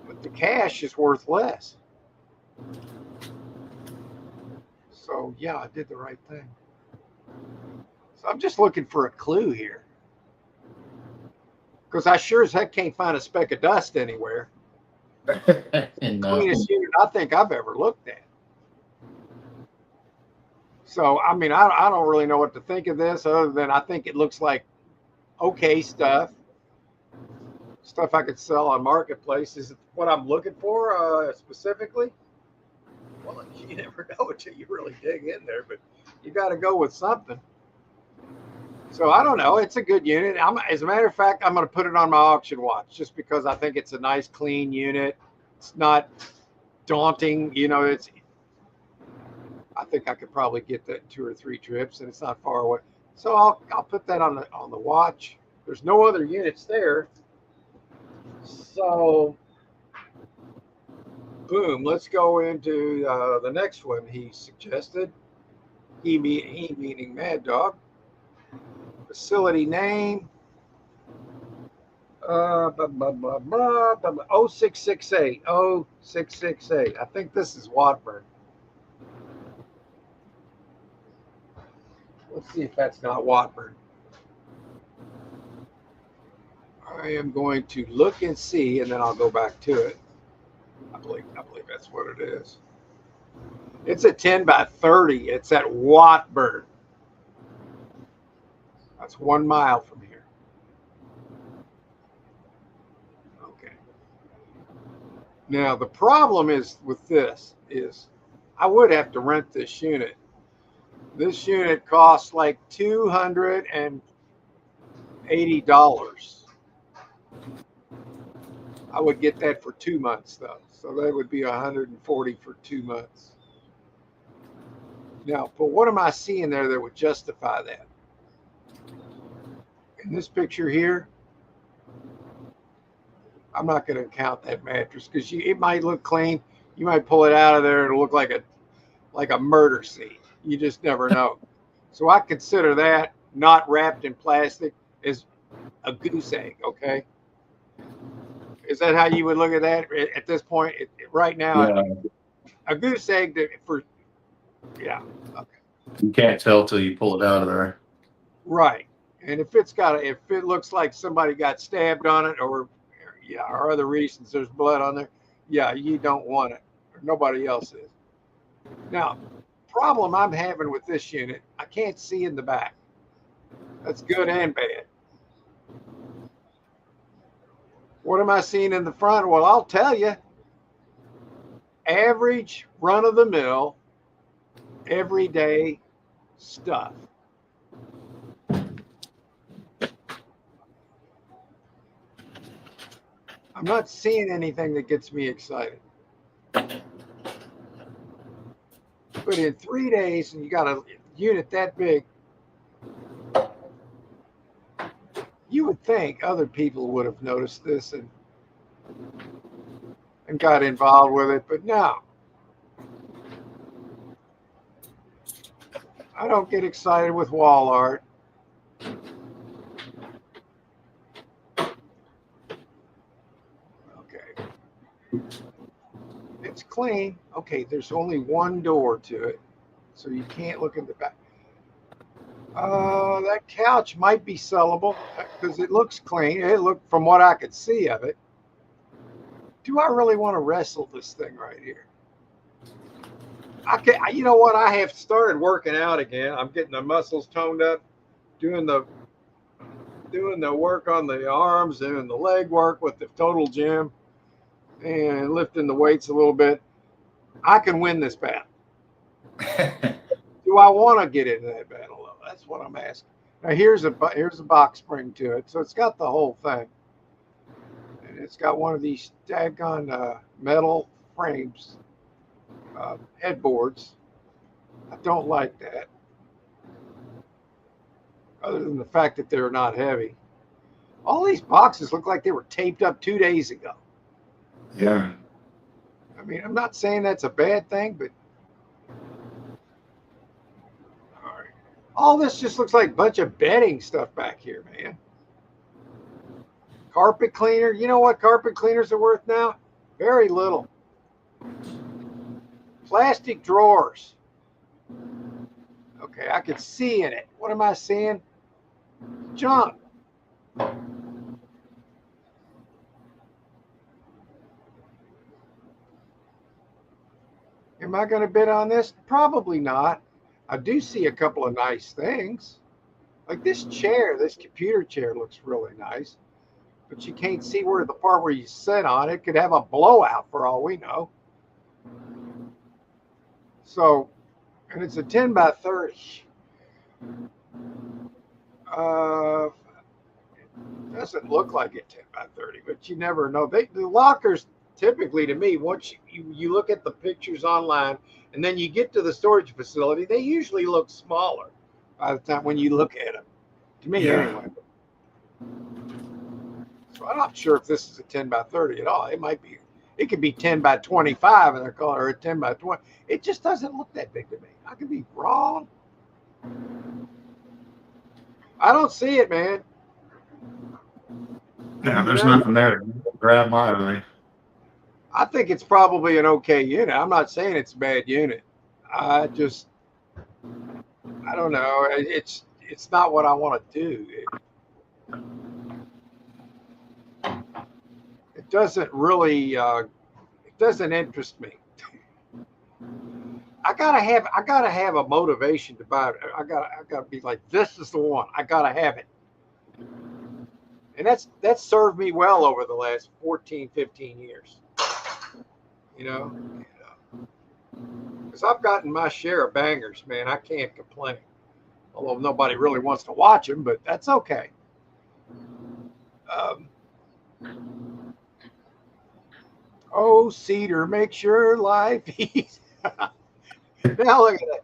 But the cash is worth less. So yeah, I did the right thing. So I'm just looking for a clue here, because I sure as heck can't find a speck of dust anywhere. Cleanest unit I think I've ever looked at. So I mean, I don't really know what to think of this, other than I think it looks like okay stuff I could sell on Marketplace. Is it what I'm looking for specifically? Well, you never know until you really dig in there, but you got to go with something. So I don't know. It's a good unit. As a matter of fact, I'm going to put it on my auction watch just because I think it's a nice, clean unit. It's not daunting. You know, I think I could probably get that in 2 or 3 trips, and it's not far away. So I'll put that on the watch. There's no other units there. So boom, let's go into the next one he suggested. He meaning Mad Dog. Facility name. 0668. 0668. I think this is Watford. Let's see if that's not Watford. I am going to look and see, and then I'll go back to it. I believe that's what it is. It's a 10 by 30. It's at Watford. That's 1 mile from here. Okay. Now the problem is with this is I would have to rent this unit. This unit costs like $280. I would get that for 2 months though. So that would be $140 for 2 months. Now, but what am I seeing there that would justify that? In this picture here, I'm not going to count that mattress because it might look clean. You might pull it out of there and it'll look like a murder scene. You just never know. So I consider that not wrapped in plastic as a goose egg. Okay. Is that how you would look at that at this point? Right now, Yeah. a goose egg yeah. Okay. You can't tell till you pull it out of there. Right. And if it looks like somebody got stabbed on it or other reasons there's blood on there, yeah, you don't want it. Or nobody else is. Now, problem I'm having with this unit, I can't see in the back. That's good and bad. What am I seeing in the front? Well, I'll tell you. Average run-of-the-mill, everyday stuff. I'm not seeing anything that gets me excited. But in 3 days, and you got a unit that big, you would think other people would have noticed this and got involved with it, but no. I don't get excited with wall art. It's clean. Okay, there's only one door to it, so you can't look in the back. That couch might be sellable because it looks clean. It looked, from what I could see of it. Do I really want to wrestle this thing right here? You know what? I have started working out again. I'm getting the muscles toned up, doing the work on the arms, doing the leg work with the total gym, and lifting the weights a little bit. I can win this battle. Do I want to get into that battle though? That's what I'm asking. Now here's a box spring to it, so it's got the whole thing, and it's got one of these daggone metal frames, headboards. I don't like that, other than the fact that they're not heavy. All these boxes look like they were taped up 2 days ago. Yeah. I mean, I'm not saying that's a bad thing, but all this just looks like a bunch of bedding stuff back here, man. Carpet cleaner. You know what carpet cleaners are worth now? Very little. Plastic drawers. Okay, I can see in it. What am I seeing? Junk. Am I going to bid on this? Probably not. I do see a couple of nice things. Like this chair, this computer chair looks really nice. But you can't see where the part where you sit on it could have a blowout for all we know. So, and it's a 10 by 30. Doesn't look like a 10 by 30, but you never know. The lockers, typically to me, once you look at the pictures online and then you get to the storage facility, they usually look smaller by the time when you look at them. To me, Yeah. anyway. So I'm not sure if this is a 10 by 30 at all. It might be. It could be 10 by 25 in their color, or 10 by 20. It just doesn't look that big to me. I could be wrong. I don't see it, man. Yeah, there's nothing there to grab my eye. I think it's probably an okay unit. I'm not saying it's a bad unit. I don't know. It's not what I want to do. It doesn't really. It doesn't interest me. I gotta have a motivation to buy it. I gotta be like, this is the one. I gotta have it. And that's served me well over the last 14, 15 years. You know, because I've gotten my share of bangers, man. I can't complain. Although nobody really wants to watch them, but that's okay. Oh, Cedar makes your life easy. Now look at that.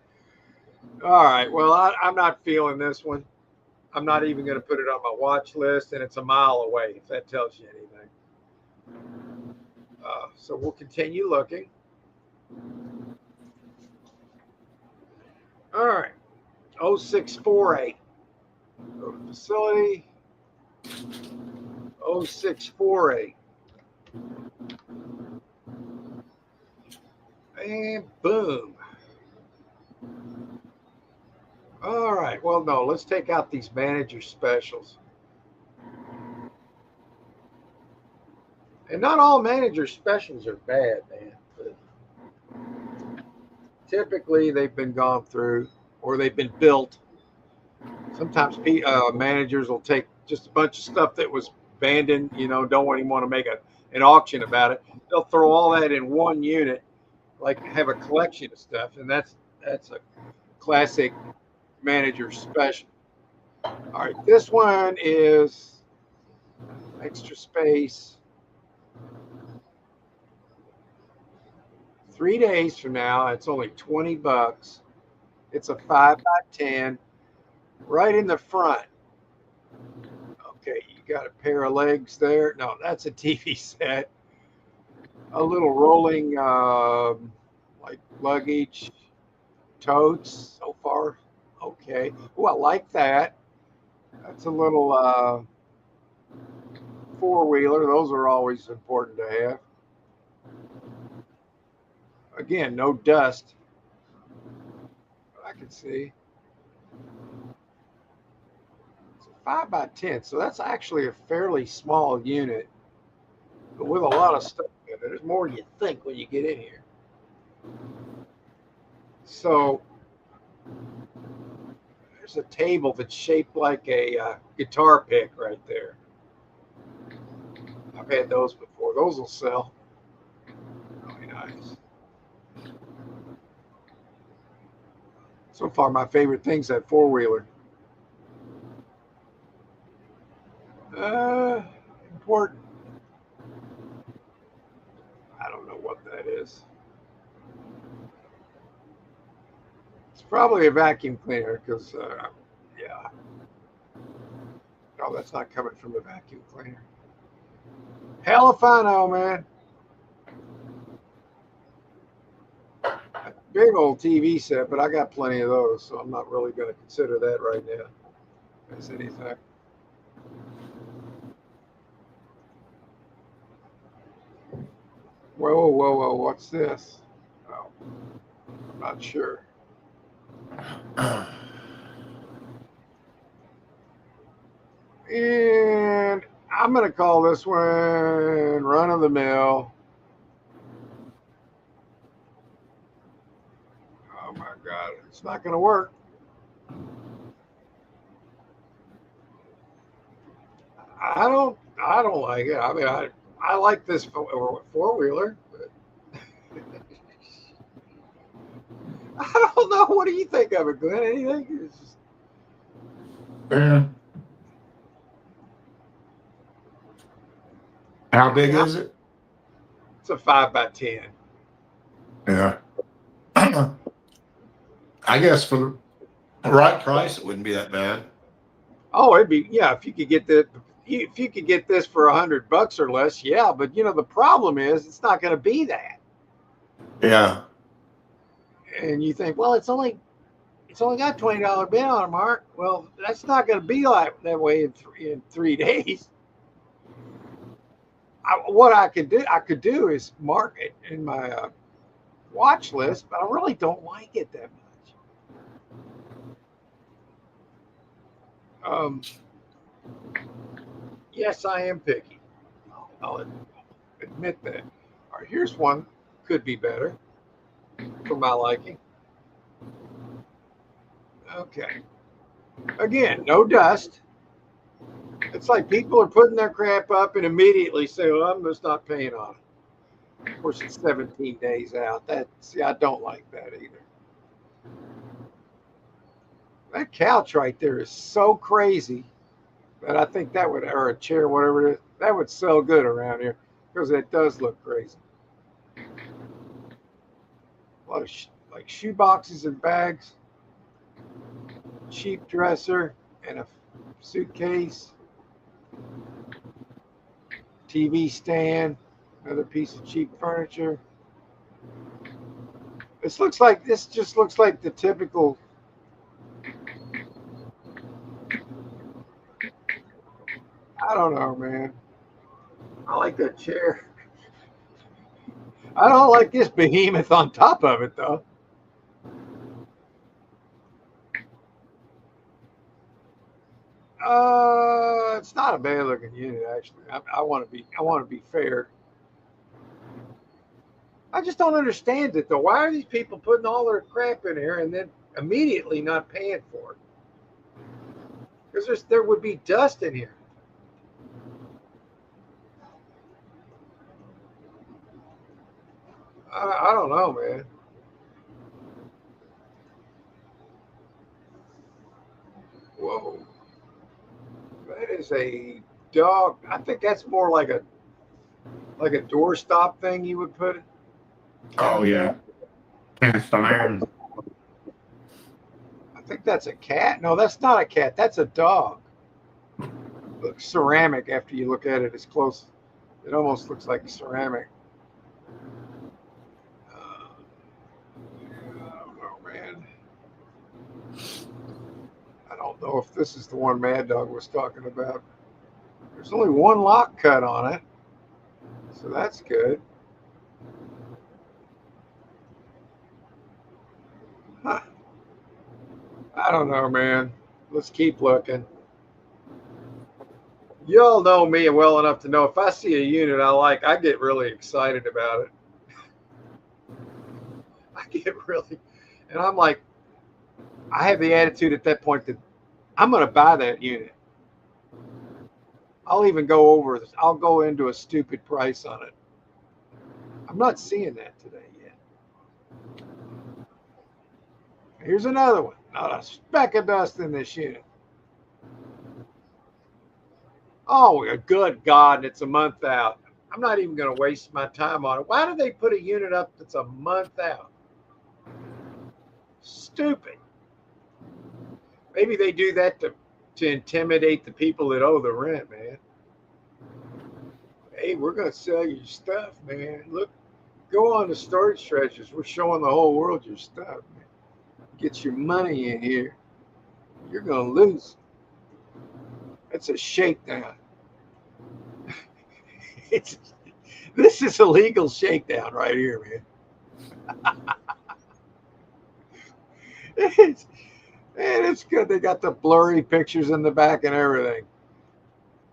All right. Well, I'm not feeling this one. I'm not even going to put it on my watch list, and it's a mile away, if that tells you anything. So we'll continue looking. All right. 0648. Go to facility. 0648. And boom. All right. Well, no, let's take out these manager specials. And not all manager specials are bad, man. But typically, they've been gone through or they've been built. Sometimes managers will take just a bunch of stuff that was abandoned, don't even want to make an auction about it. They'll throw all that in one unit, like have a collection of stuff, and that's a classic manager special. All right, this one is extra space. 3 days from now, it's only $20. It's a 5x10, right in the front. Okay, you got a pair of legs there. No, that's a TV set. A little rolling, like luggage, totes so far. Okay. Oh, I like that. That's a little four-wheeler. Those are always important to have. Again, no dust. I can see. It's a 5x10, so that's actually a fairly small unit, but with a lot of stuff in it. There's more than you think when you get in here. So there's a table that's shaped like a guitar pick right there. I've had those before. Those will sell. Really nice. So far, my favorite thing's that four-wheeler. Important. I don't know what that is. It's probably a vacuum cleaner because, yeah. No, that's not coming from the vacuum cleaner. Hell if I know, man. Big old TV set, but I got plenty of those, so I'm not really going to consider that right now as anything. Whoa, whoa, whoa, what's this? Oh, I'm not sure. And I'm going to call this one run of the mill. Oh my God, it's not going to work. I don't like it. I mean, I like this four-wheeler, but I don't know. What do you think of it, Glenn? Anything? It's just... Yeah. How big is it? It's a 5x10. Yeah. I guess for the right price, it wouldn't be that bad. Oh, it'd be, yeah, if you could get this for $100 or less, yeah. But you know, the problem is it's not going to be that. Yeah. And you think, well, it's only got $20 bid on it, Mark. Well, that's not going to be like that way in 3 days. What I could do is mark it in my watch list, but I really don't like it that much. Yes, I am picky. I'll admit that. All right, here's one could be better for my liking. Okay. Again, no dust. It's like people are putting their crap up and immediately say, well, I'm just not paying on it. Of course, it's 17 days out. I don't like that either. That couch right there is so crazy that I think that would, or a chair, whatever it is, that would sell good around here because it does look crazy. A lot of like shoe boxes and bags, cheap dresser, and a suitcase, TV stand, another piece of cheap furniture. This just looks like the typical. I don't know, man. I like that chair. I don't like this behemoth on top of it, though. It's not a bad looking unit, actually. I want to be fair. I just don't understand it, though. Why are these people putting all their crap in here and then immediately not paying for it? Because there would be dust in here. I don't know, man. Whoa. That is a dog. I think that's more like a doorstop thing you would put it. Oh, yeah. Cast iron. I think that's a cat. No, that's not a cat. That's a dog. Looks ceramic after you look at it as close. It almost looks like ceramic. I don't know, man. I don't know if this is the one Mad Dog was talking about. There's only one lock cut on it, so that's good. Huh. I don't know, man. Let's keep looking. Y'all know me well enough to know if I see a unit I like, I get really excited about it. I get really, and I'm like, I have the attitude at that point that I'm going to buy that unit. I'll even go over this. I'll go into a stupid price on it. I'm not seeing that today yet. Here's another one. Not a speck of dust in this unit. Oh, good God, and it's a month out. I'm not even going to waste my time on it. Why do they put a unit up that's a month out? Stupid. Maybe they do that to intimidate the people that owe the rent, man. Hey, we're going to sell your stuff, man. Look, go on the storage treasures. We're showing the whole world your stuff, man. Get your money in here. You're going to lose. It's a shakedown. This is a legal shakedown right here, man. It's good. They got the blurry pictures in the back and everything.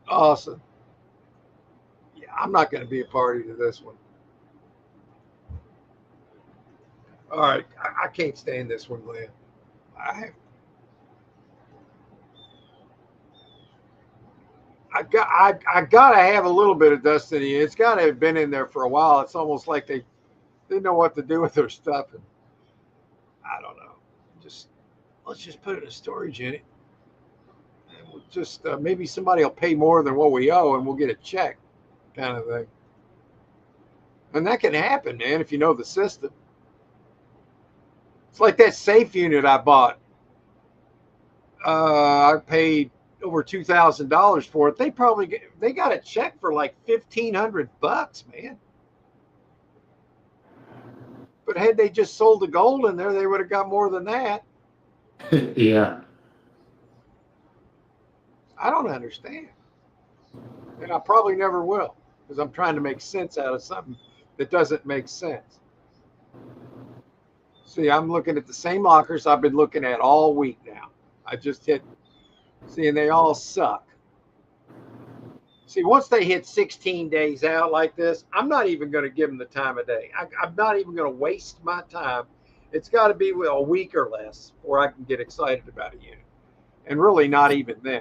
Awesome. Yeah, I'm not going to be a party to this one. All right, I can't stand this one, Glenn. I gotta have a little bit of dust in it. It's gotta have been in there for a while. It's almost like they didn't know what to do with their stuff. And I don't know. Let's just put it in a storage unit. And we'll just maybe somebody will pay more than what we owe, and we'll get a check, kind of thing. And that can happen, man, if you know the system. It's like that safe unit I bought. I paid over $2,000 for it. They got a check for like $1,500, man. But had they just sold the gold in there, they would have got more than that. Yeah. I don't understand. And I probably never will, because I'm trying to make sense out of something that doesn't make sense. See, I'm looking at the same lockers I've been looking at all week now. I just hit, see, and they all suck. See, once they hit 16 days out like this, I'm not even going to give them the time of day. I'm not even going to waste my time. It's got to be a week or less before I can get excited about a unit. And really not even then.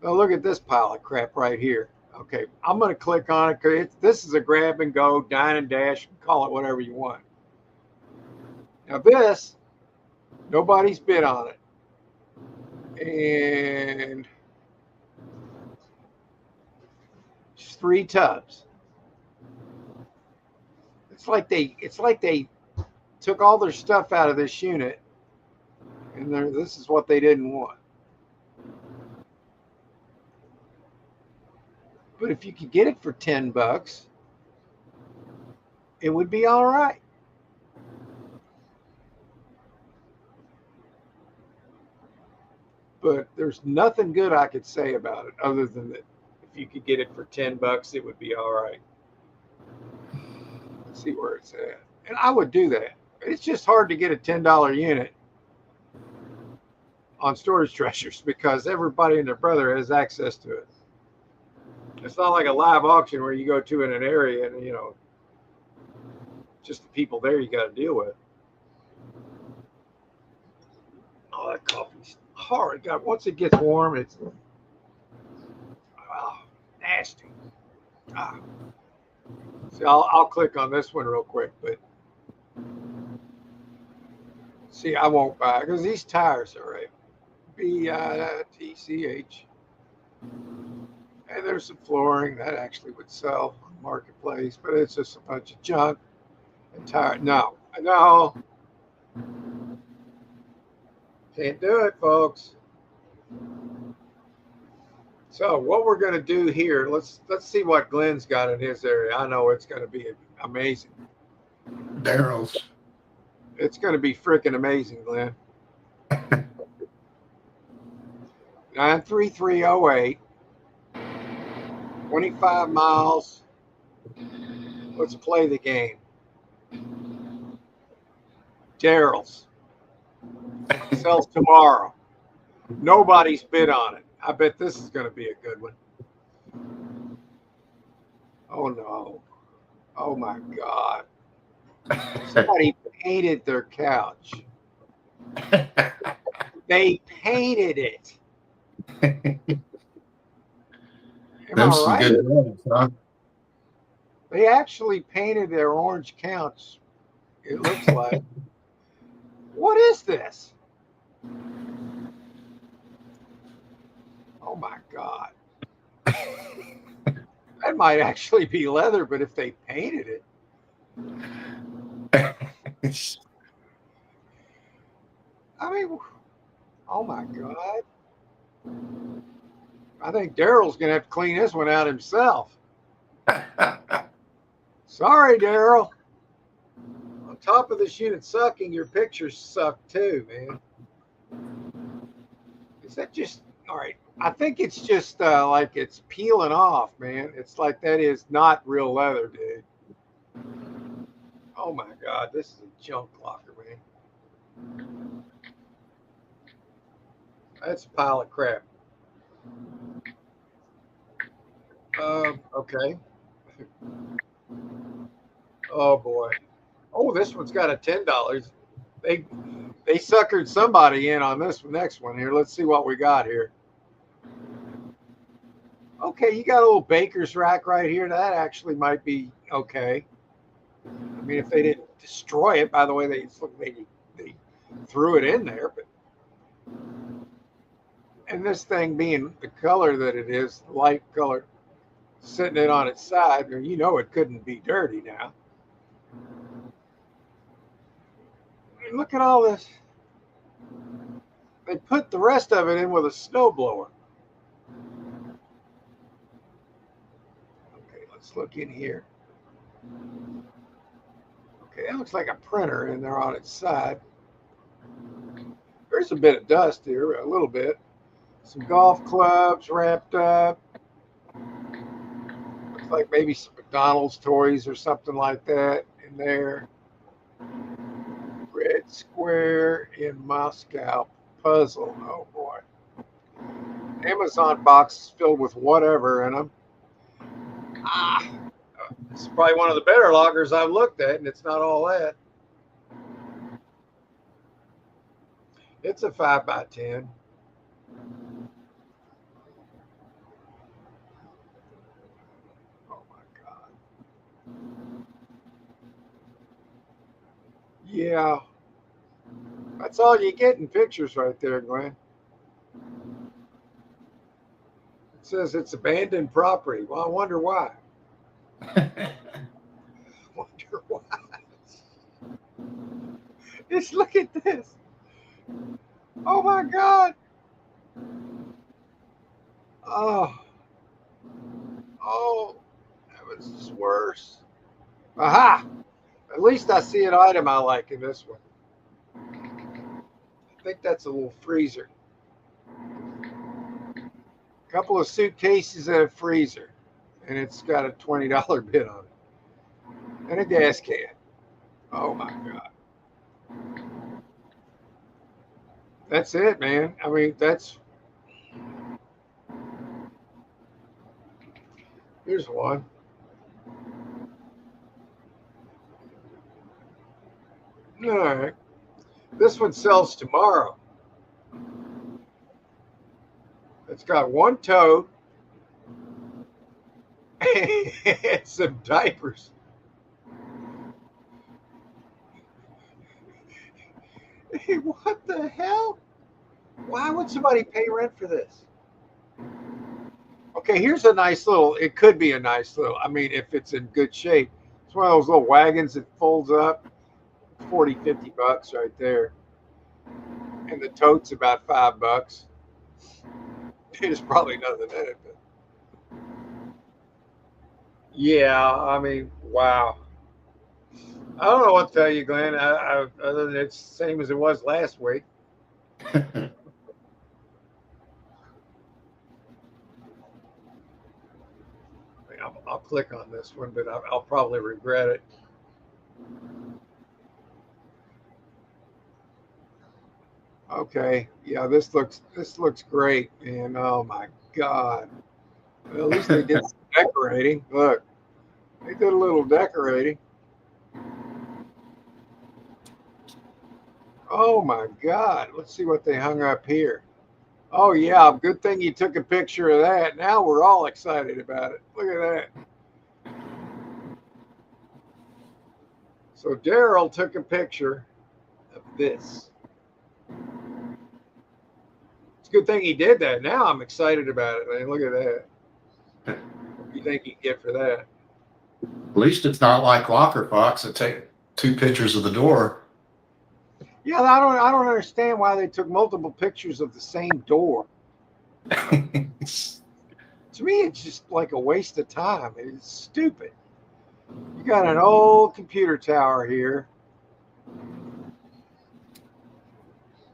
Oh, look at this pile of crap right here. Okay, I'm going to click on it because this is a grab and go, dine and dash, call it whatever you want. Now this, nobody's bid on it. And it's 3 tubs. It's like they took all their stuff out of this unit, and this is what they didn't want. But if you could get it for $10, it would be all right. But there's nothing good I could say about it other than that if you could get it for $10, it would be all right. Let's see where it's at. And I would do that. It's just hard to get a $10 unit on Storage Treasures because everybody and their brother has access to it. It's not like a live auction where you go to in an area and, just the people there you got to deal with. Oh, that coffee's hard. God, once it gets warm, it's nasty. See, I'll click on this one real quick, but see, I won't buy it because these tires are right. BITCH. And there's some flooring that actually would sell on the marketplace, but it's just a bunch of junk and tire. No. Can't do it, folks. So what we're going to do here, let's see what Glenn's got in his area. I know it's going to be amazing. Daryl's. It's going to be freaking amazing, Glenn. 93308. 25 miles. Let's play the game. Daryl's. Sells tomorrow. Nobody's bid on it. I bet this is going to be a good one. Oh, no. Oh, my God. Somebody painted their couch. They painted it. Am I right? Good ones, huh? They actually painted their orange couch, it looks like. What is this? Oh my God. That might actually be leather, but if they painted it. I mean, oh my God. I think Daryl's going to have to clean this one out himself. Sorry, Daryl. On top of this unit sucking, your pictures suck too, man. Is that just, all right. I think it's just like it's peeling off, man. It's like that is not real leather, dude. Oh my God, this is a junk locker, man. That's a pile of crap. Okay. Oh boy. Oh, this one's got a $10. They suckered somebody in on this next one here. Let's see what we got here. Okay, you got a little baker's rack right here. That actually might be okay. I mean, if they didn't destroy it, by the way, they threw it in there, but and this thing being the color that it is, light color, sitting it on its side. You know it couldn't be dirty now. And look at all this. They put the rest of it in with a snowblower. Okay, let's look in here. Okay, that looks like a printer in there on its side. There's a bit of dust here, a little bit. Some golf clubs wrapped up. Looks like maybe some McDonald's toys or something like that in there. Red square in Moscow puzzle. Oh boy. Amazon box filled with whatever in them. It's probably one of the better loggers I've looked at, and it's not all that. It's a 5x10. Oh my God. Yeah. That's all you get in pictures right there, Glenn. It says it's abandoned property. Well, I wonder why. Wonder why. Just look at this. Oh my God. Oh. Oh. That was just worse. Aha. At least I see an item I like in this one. I think that's a little freezer. A couple of suitcases and a freezer. And it's got a $20 bid on it. And a gas can. Oh my God. That's it, man. I mean, that's. Here's one. All right. This one sells tomorrow. It's got one toad and some diapers. What the hell? Why would somebody pay rent for this? Okay, here's a nice little, it could be a nice little, I mean, if it's in good shape. It's one of those little wagons that folds up. 40, 50 bucks right there. And the tote's about $5. There's probably nothing in it. But yeah, I mean, wow. I don't know what to tell you, Glenn. Other than it's the same as it was last week. I'll click on this one, but I'll probably regret it. Okay, yeah, this looks great, and oh my God. Well, at least they did some decorating. Look, they did a little decorating. Oh my God, let's see what they hung up here. Oh yeah, good thing you took a picture of that. Now we're all excited about it. Look at that. So Daryl took a picture of this. It's a good thing he did that. Now I'm excited about it, man. Look at that. What do you think he'd get for that? At least it's not like Locker Fox that take 2 pictures of the door. Yeah, I don't understand why they took multiple pictures of the same door. To me, it's just like a waste of time. It's stupid. You got an old computer tower here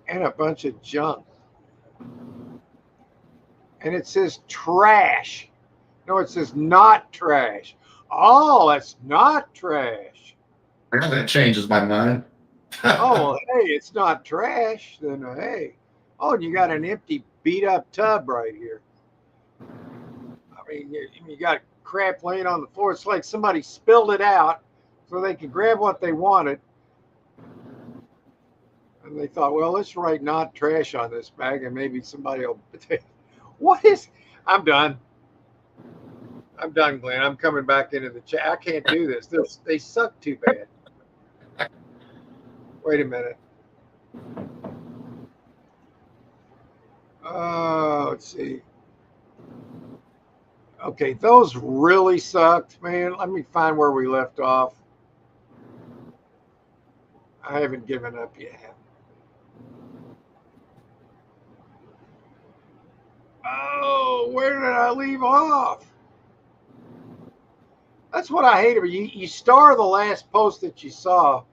and a bunch of junk. And it says trash. No, it says not trash. Oh, that's not trash. That changes my mind. Oh, hey, it's not trash. Then, hey. Oh, and you got an empty, beat up tub right here. I mean, you got crap laying on the floor. It's like somebody spilled it out so they could grab what they wanted. And they thought, well, let's write not trash on this bag and maybe somebody will. What is. I'm done. I'm done, Glenn. I'm coming back into the chat. I can't do this. They suck too bad. Wait a minute. Let's see. Okay, those really sucked, man. Let me find where we left off. I haven't given up yet. Oh, where did I leave off? That's what I hate about you star the last post that you saw,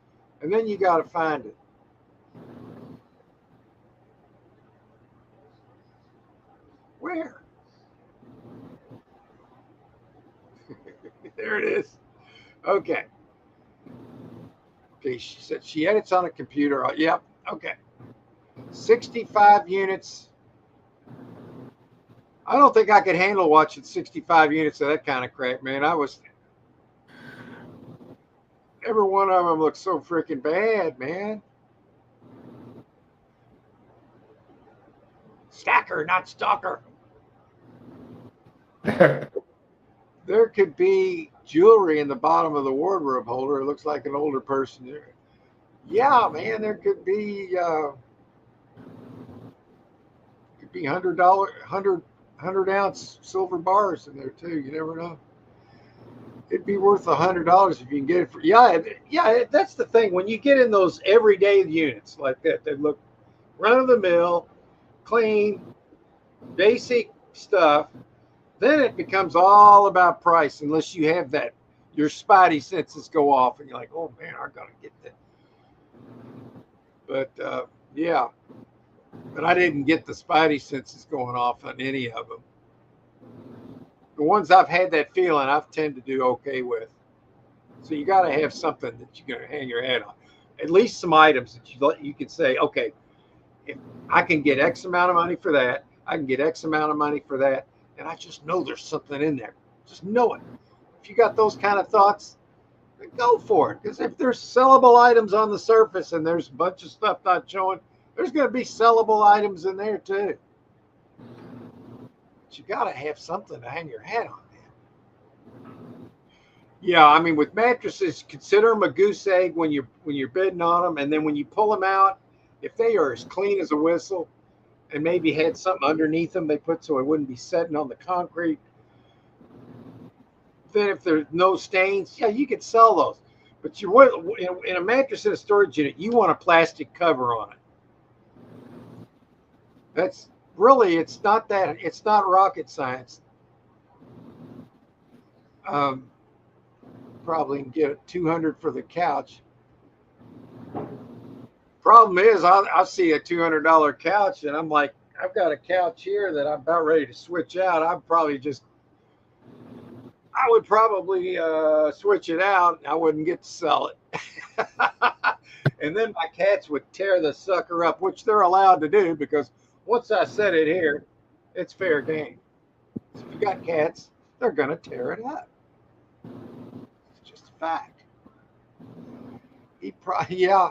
and then you got to find it. Where? There it is. Okay. Okay, she said she edits on a computer. Yep. Okay. 65 units. I don't think I could handle watching 65 units of that kind of crap, man. Every one of them looks so freaking bad, man. Stacker, not stalker. There could be jewelry in the bottom of the wardrobe holder. It looks like an older person there. Yeah, man, there could be $100, 100 ounce silver bars in there too. You never know. It'd be worth $100 if you can get it for. Yeah. That's the thing. When you get in those everyday units like that, they look run of the mill, clean, basic stuff. Then it becomes all about price, unless you have that. Your spidey senses go off, and you're like, "Oh man, I gotta get that." But yeah, but I didn't get the spidey senses going off on any of them. The ones I've had that feeling, I've tend to do okay with. So you got to have something that you're going to hang your head on. At least some items that you can say, okay, if I can get X amount of money for that, I can get X amount of money for that, and I just know there's something in there. Just know it. If you got those kind of thoughts, then go for it. Because if there's sellable items on the surface and there's a bunch of stuff not showing, there's going to be sellable items in there too. But you got to have something to hang your hat on, man. Yeah, I mean, with mattresses, consider them a goose egg when you're bidding on them, and then when you pull them out, if they are as clean as a whistle, and maybe had something underneath them they put so it wouldn't be setting on the concrete. Then if there's no stains, yeah, you could sell those. But in a mattress in a storage unit, you want a plastic cover on it. That's really, it's not rocket science. Probably can get 200 for the couch. Problem is, I see a $200 couch, and I'm like, I've got a couch here that I'm about ready to switch out. I would probably switch it out. I wouldn't get to sell it. And then my cats would tear the sucker up, which they're allowed to do because once I set it here, it's fair game. So if you got cats, they're going to tear it up. It's just a fact. Yeah.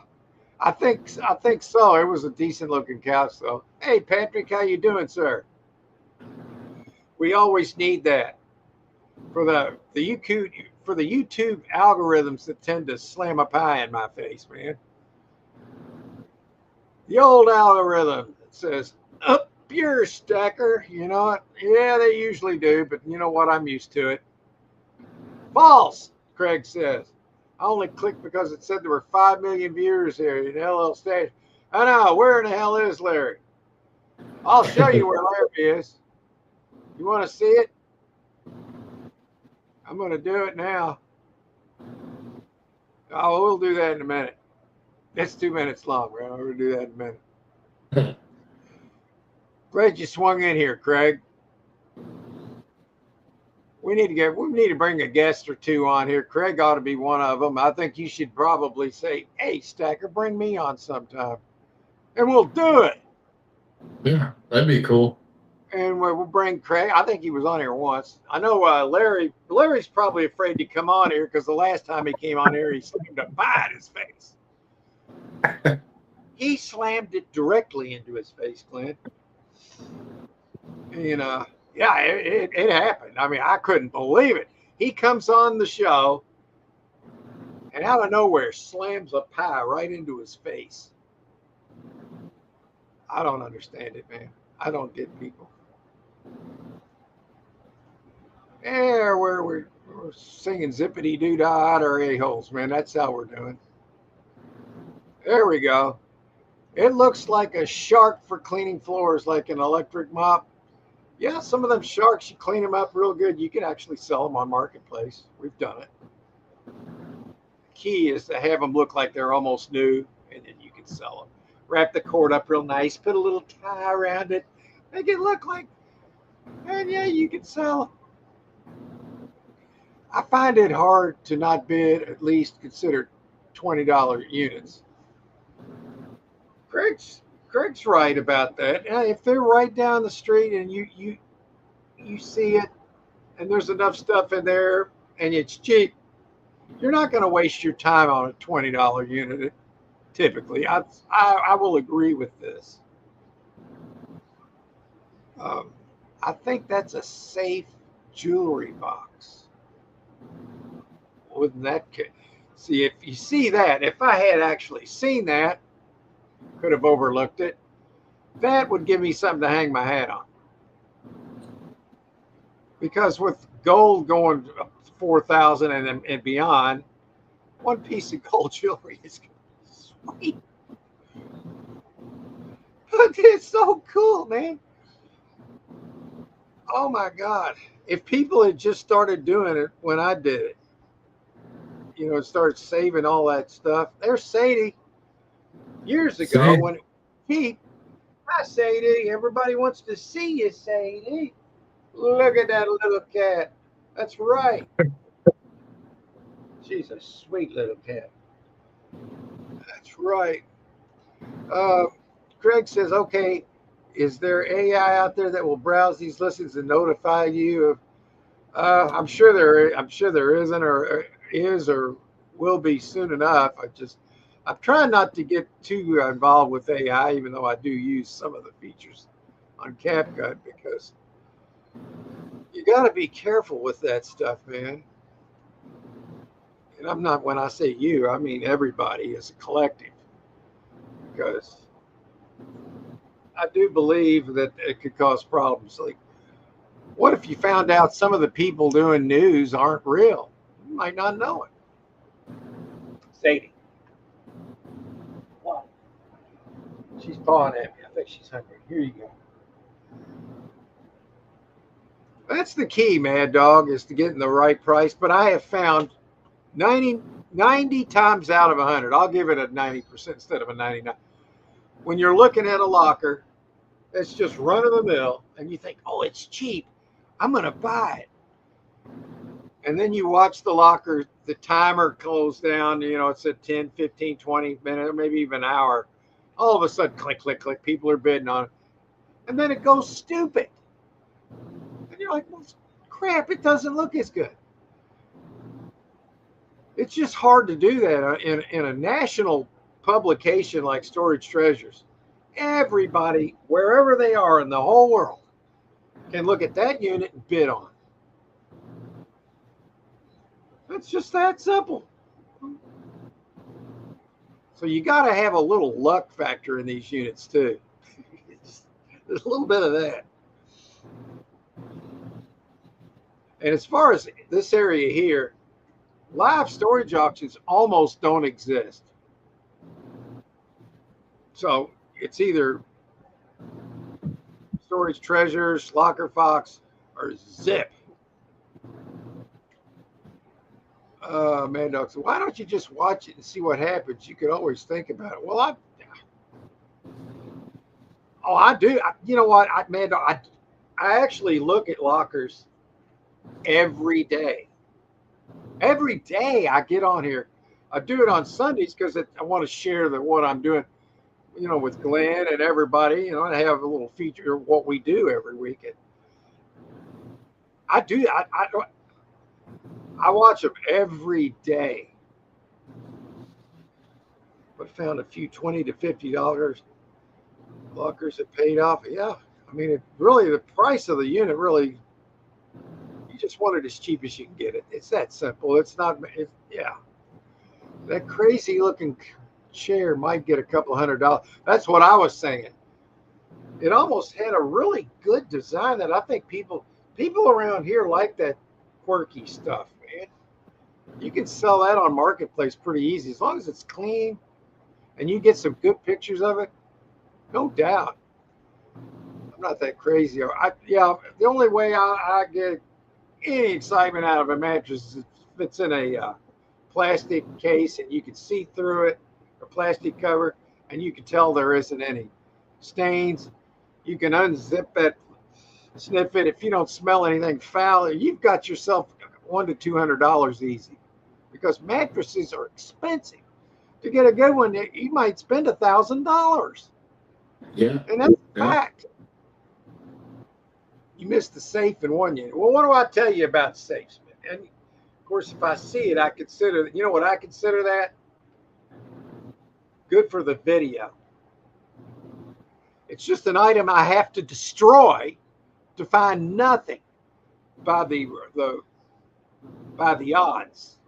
I think so. It was a decent looking couch, though. Hey, Patrick, how you doing, sir? We always need that for the YouTube algorithms that tend to slam a pie in my face, man. The old algorithm that says up your stacker, you know what? Yeah, they usually do, but you know what? I'm used to it. False, Craig says. I only clicked because it said there were 5 million viewers here in LL Station. I know. Where in the hell is Larry? I'll show you where Larry is. You want to see it? I'm going to do it now. Oh, we'll do that in a minute. It's 2 minutes long, right? We're going to do that in a minute. Glad you swung in here, Craig. We need to bring a guest or two on here. Craig ought to be one of them. I think you should probably say, "Hey, Stacker, bring me on sometime," and we'll do it. Yeah, that'd be cool. And we'll bring Craig. I think he was on here once. I know Larry's probably afraid to come on here because the last time he came on here, he slammed a pie in his face. He slammed it directly into his face, Clint. And yeah, it happened. I mean, I couldn't believe it. He comes on the show and out of nowhere slams a pie right into his face. I don't understand it, man. I don't get people. Yeah, we're singing zippity doo dah out our a-holes, man. That's how we're doing. There we go. It looks like a shark for cleaning floors, like an electric mop. Yeah, some of them sharks, you clean them up real good. You can actually sell them on Marketplace. We've done it. Key is to have them look like they're almost new, and then you can sell them. Wrap the cord up real nice, put a little tie around it, make it look like, and yeah, you can sell them. I find it hard to not bid at least consider $20 units. Craig's right about that. If they're right down the street and you see it, and there's enough stuff in there, and it's cheap, you're not going to waste your time on a $20 unit. Typically, I will agree with this. I think that's a safe jewelry box. Wouldn't that see if you see that? If I had actually seen that, could have overlooked it. That would give me something to hang my hat on. Because with gold going up to 4,000 and beyond, one piece of gold jewelry is sweet. But it's so cool, man. Oh my God. If people had just started doing it when I did it, start saving all that stuff. There's Sadie. Years ago, Sadie. when it was cheap. Hi, Sadie. Everybody wants to see you, Sadie. Look at that little cat. That's right. She's a sweet little cat. That's right. Craig says, okay, is there AI out there that will browse these listings and notify you of? I'm sure there isn't, or is, or will be soon enough. I'm trying not to get too involved with AI, even though I do use some of the features on CapCut, because you got to be careful with that stuff, man. And I'm not, when I say you, I mean everybody as a collective, because I do believe that it could cause problems. Like, what if you found out some of the people doing news aren't real? You might not know it. Sadie. What? She's pawing at me. I think she's hungry. Here you go. That's the key, Mad Dog, is to getting the right price. But I have found 90 times out of 100, I'll give it a 90% instead of a 99. When you're looking at a locker that's just run of the mill and you think, oh, it's cheap, I'm going to buy it. And then you watch the locker, the timer close down, it's at 10, 15, 20 minutes, maybe even an hour. All of a sudden, click, click, click, people are bidding on it. And then it goes stupid. And you're like, well, crap, it doesn't look as good. It's just hard to do that in a national publication like Storage Treasures. Everybody, wherever they are in the whole world, can look at that unit and bid on it. It's just that simple. So you got to have a little luck factor in these units too. There's a little bit of that. And as far as this area here, live storage auctions almost don't exist. So it's either Storage Treasures, Locker Fox, or Zip. Mad Dog said, why don't you just watch it and see what happens? You could always think about it. Well, I do. You know what, Mad Dog, I actually look at lockers every day. Every day I get on here. I do it on Sundays because I want to share what I'm doing, with Glenn and everybody, and have a little feature of what we do every weekend. I do. I watch them every day. But found a few $20 to $50 lockers that paid off. Yeah, I mean, the price of the unit really. You just want it as cheap as you can get it. It's that simple. It's not. Yeah. That crazy looking chair might get a couple $100. That's what I was saying. It almost had a really good design that I think people around here like that quirky stuff, man. You can sell that on Marketplace pretty easy as long as it's clean and you get some good pictures of it. No doubt. I'm not that crazy. The only way I get any excitement out of a mattress is if it's in a plastic case and you can see through it, a plastic cover, and you can tell there isn't any stains. You can unzip that, sniff it. If you don't smell anything foul, you've got yourself $100 to $200 easy, because mattresses are expensive. To get a good one, you might spend $1,000. Yeah. And that's a Yeah. fact. You missed the safe in one unit. Well, what do I tell you about safes, man? And of course, if I see it, I consider, you know what I consider that? Good for the video. It's just an item I have to destroy to find nothing by the odds.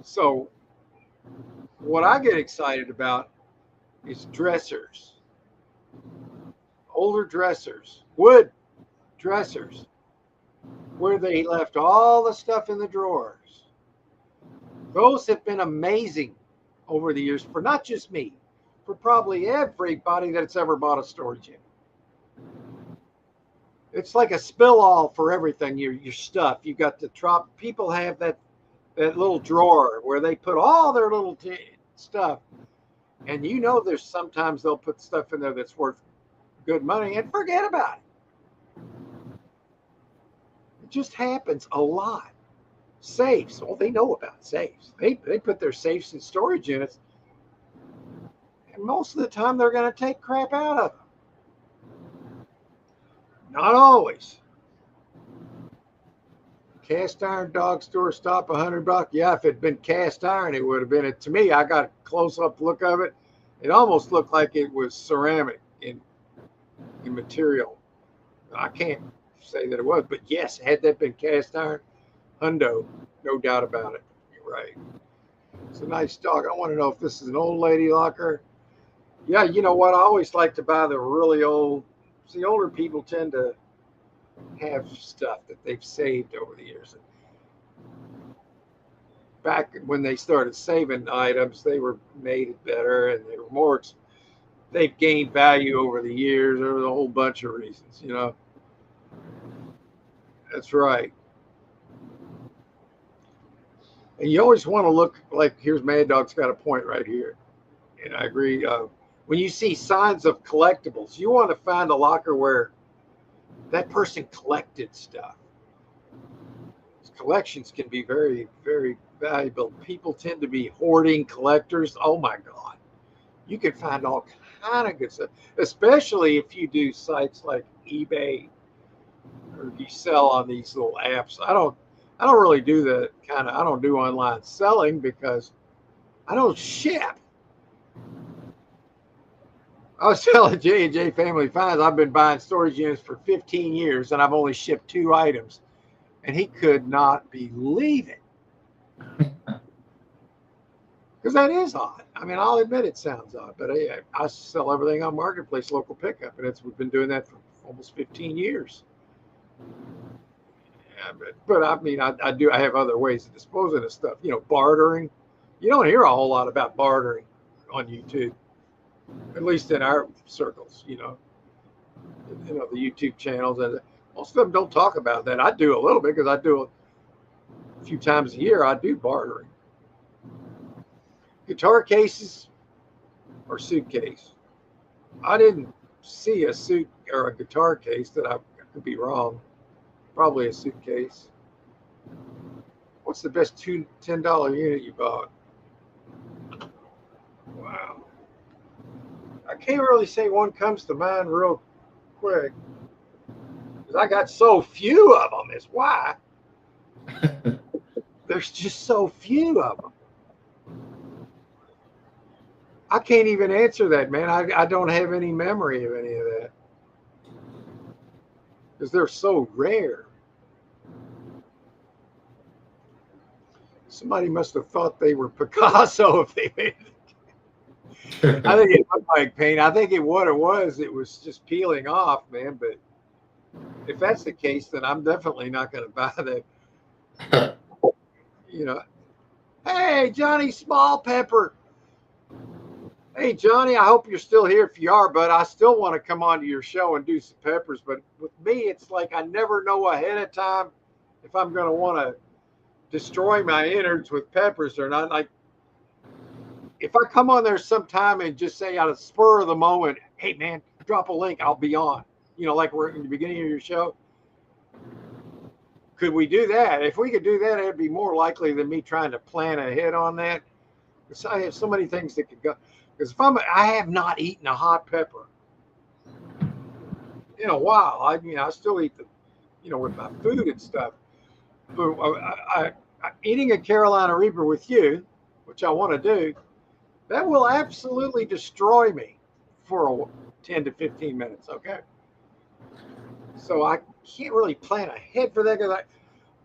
So what I get excited about is dressers, older dressers, wood dressers, where they left all the stuff in the drawers. Those have been amazing over the years for not just me, for probably everybody that's ever bought a storage unit. It's like a spill all for everything, your stuff. You got the drop. People have that little drawer where they put all their little stuff. And you know, there's sometimes they'll put stuff in there that's worth good money and forget about it. It just happens a lot. Safes. Well, they know about safes. They put their safes in storage units. And most of the time they're going to take crap out of them. Not always. Cast iron dog store stop $100. Yeah, if it'd been cast iron, it would have been. To me, I got a close-up look of it. It almost looked like it was ceramic in material. I can't say that it was, but yes, had that been cast iron, hundo, no doubt about it. You're right. It's a nice dog. I want to know if this is an old lady locker. Yeah, you know what? I always like to buy the really old. See, older people tend to have stuff that they've saved over the years. Back when they started saving items, they were made better and they were more. They've gained value over the years. There was a whole bunch of reasons, you know. That's right. And you always want to look like, here's Mad Dog's got a point right here. And I agree. When you see signs of collectibles, you want to find a locker where that person collected stuff. Collections can be very, very valuable. People tend to be hoarding collectors. Oh my God. You can find all kind of good stuff, especially if you do sites like eBay or you sell on these little apps. I don't really do that I don't do online selling because I don't ship. I was telling J&J Family Finds, I've been buying storage units for 15 years and I've only shipped 2 items. And he could not believe it. Because that is odd. I mean, I'll admit it sounds odd, but I sell everything on Marketplace, local pickup, and we've been doing that for almost 15 years. Yeah, but I mean, I have other ways of disposing of stuff. You know, bartering. You don't hear a whole lot about bartering on YouTube. At least in our circles, you know, the YouTube channels, and most of them don't talk about that. I do a little bit because I do a few times a year. I do bartering. Guitar cases or suitcase. I didn't see a suit or a guitar case that I could be wrong. Probably a suitcase. What's the best $10 unit you bought? Wow. I can't really say one comes to mind real quick because I got so few of them. Is why there's just so few of them. I can't even answer that, man. I don't have any memory of any of that because they're so rare. Somebody must have thought they were Picasso if they made it. I think it looked like paint. I think what it was just peeling off, man. But if that's the case, then I'm definitely not going to buy that. You know, hey, Johnny Small Pepper. Hey, Johnny, I hope you're still here. If you are, but I still want to come on to your show and do some peppers. But with me, it's like I never know ahead of time if I'm going to want to destroy my innards with peppers or not. Like, if I come on there sometime and just say out of spur of the moment, hey, man, drop a link, I'll be on. You know, like we're in the beginning of your show. Could we do that? If we could do that, it'd be more likely than me trying to plan ahead on that. Because I have so many things that could go. Because I have not eaten a hot pepper in a while. I still eat with my food and stuff. But eating a Carolina Reaper with you, which I want to do, that will absolutely destroy me for 10 to 15 minutes. Okay. So I can't really plan ahead for that.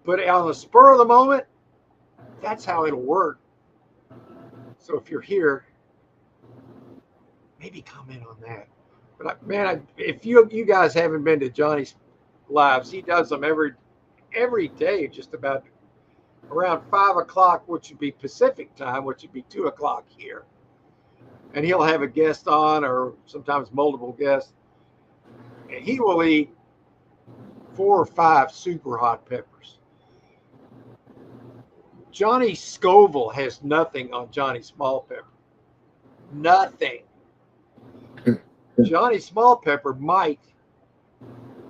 But on the spur of the moment, that's how it'll work. So if you're here, maybe comment on that. But if you guys haven't been to Johnny's lives, he does them every day, just about around 5 o'clock, which would be Pacific time, which would be 2 o'clock here. And he'll have a guest on, or sometimes multiple guests. And he will eat 4 or 5 super hot peppers. Johnny Scoville has nothing on Johnny Small Pepper. Nothing. Johnny Small Pepper might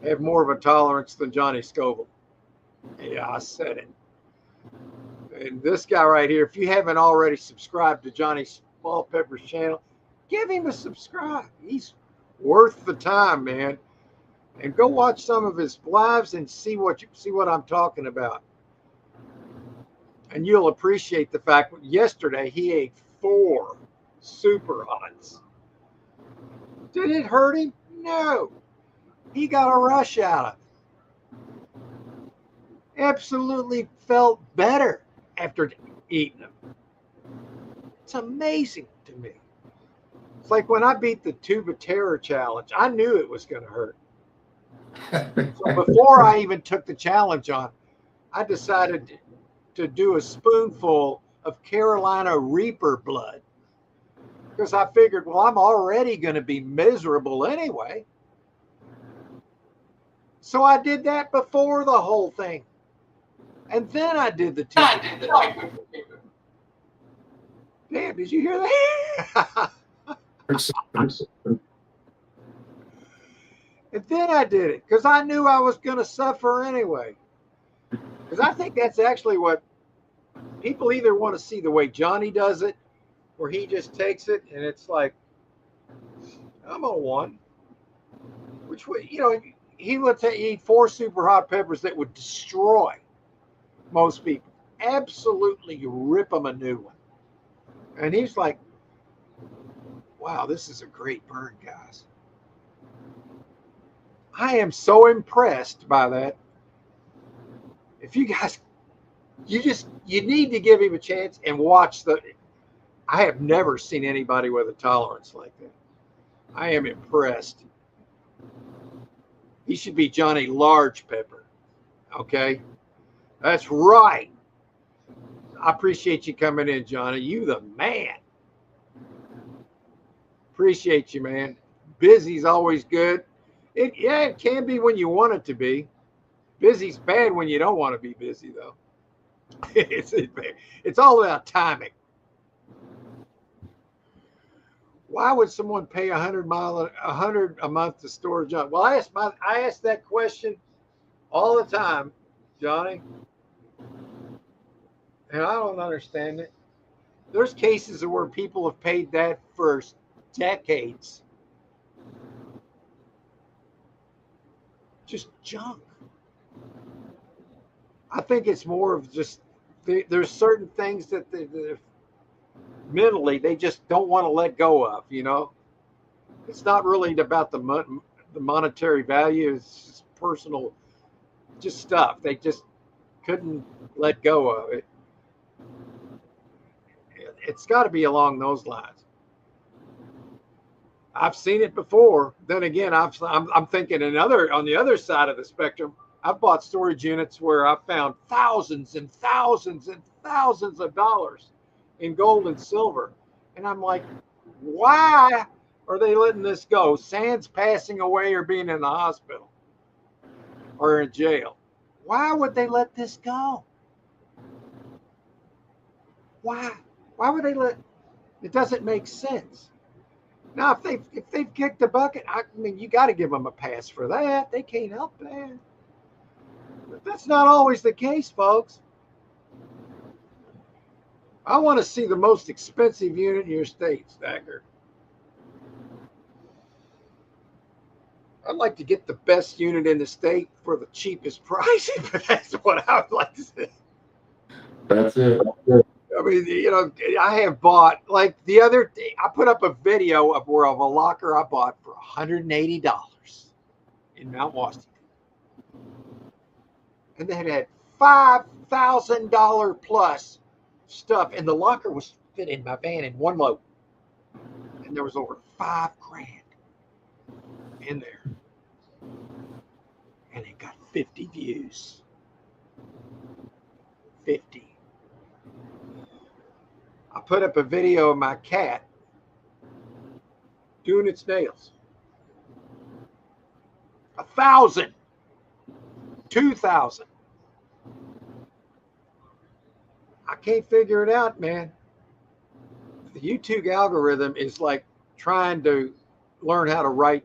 have more of a tolerance than Johnny Scoville. Yeah, I said it. And this guy right here, if you haven't already subscribed to Johnny Small Pepper's channel, give him a subscribe. He's worth the time, man. And go watch some of his lives and see what I'm talking about. And you'll appreciate the fact that yesterday he ate 4 super hots. Did it hurt him? No. He got a rush out of it. Absolutely felt better after eating them. It's amazing to me. It's like when I beat the Tube of Terror challenge, I knew it was going to hurt. So before I even took the challenge on, I decided to do a spoonful of Carolina Reaper blood. Because I figured, well, I'm already going to be miserable anyway. So I did that before the whole thing. And then I did the two. Damn, did you hear that? And then I did it because I knew I was going to suffer anyway. Because I think that's actually what people either want to see the way Johnny does it, where he just takes it and it's like, I'm on one. Which way, he would eat 4 super hot peppers that would destroy most people. Absolutely rip them a new one. And he's like, wow, this is a great burn, guys. I am so impressed by that. If you guys, you need to give him a chance and watch I have never seen anybody with a tolerance like that. I am impressed. He should be Johnny Large Pepper. Okay? That's right. I appreciate you coming in, Johnny. You the man. Appreciate you, man. Busy's always good. It can be when you want it to be. Busy's bad when you don't want to be busy, though. It's all about timing. Why would someone pay $100 a month to store junk? Well, I ask that question all the time, Johnny, and I don't understand it. There's cases where people have paid that for decades. Just junk. I think it's more of just there's certain things that mentally they just don't want to let go of. It's not really about the monetary value. It's just personal, just stuff. They just couldn't let go of it. It's got to be along those lines. I've seen it before. Then again, I'm thinking on the other side of the spectrum. I've bought storage units where I found thousands and thousands and thousands of dollars in gold and silver. And I'm like, why are they letting this go? Sans passing away or being in the hospital or in jail. Why would they let this go? Why? Why would they let it? Doesn't make sense. Now, if they've kicked the bucket, I mean, you got to give them a pass for that. They can't help that. But that's not always the case, folks. I want to see the most expensive unit in your state, Stacker. I'd like to get the best unit in the state for the cheapest price, but that's what I would like to see. That's it. I mean, you know, I have bought, like the other day, I put up a video of a locker I bought for $180 in Mount Washington. And they had $5,000 plus stuff, and the locker was fit in my van in one load. And there was over $5,000 in there. And it got 50 views. 50. I put up a video of my cat doing its nails. 1,000. 2,000. I can't figure it out, man. The YouTube algorithm is like trying to learn how to write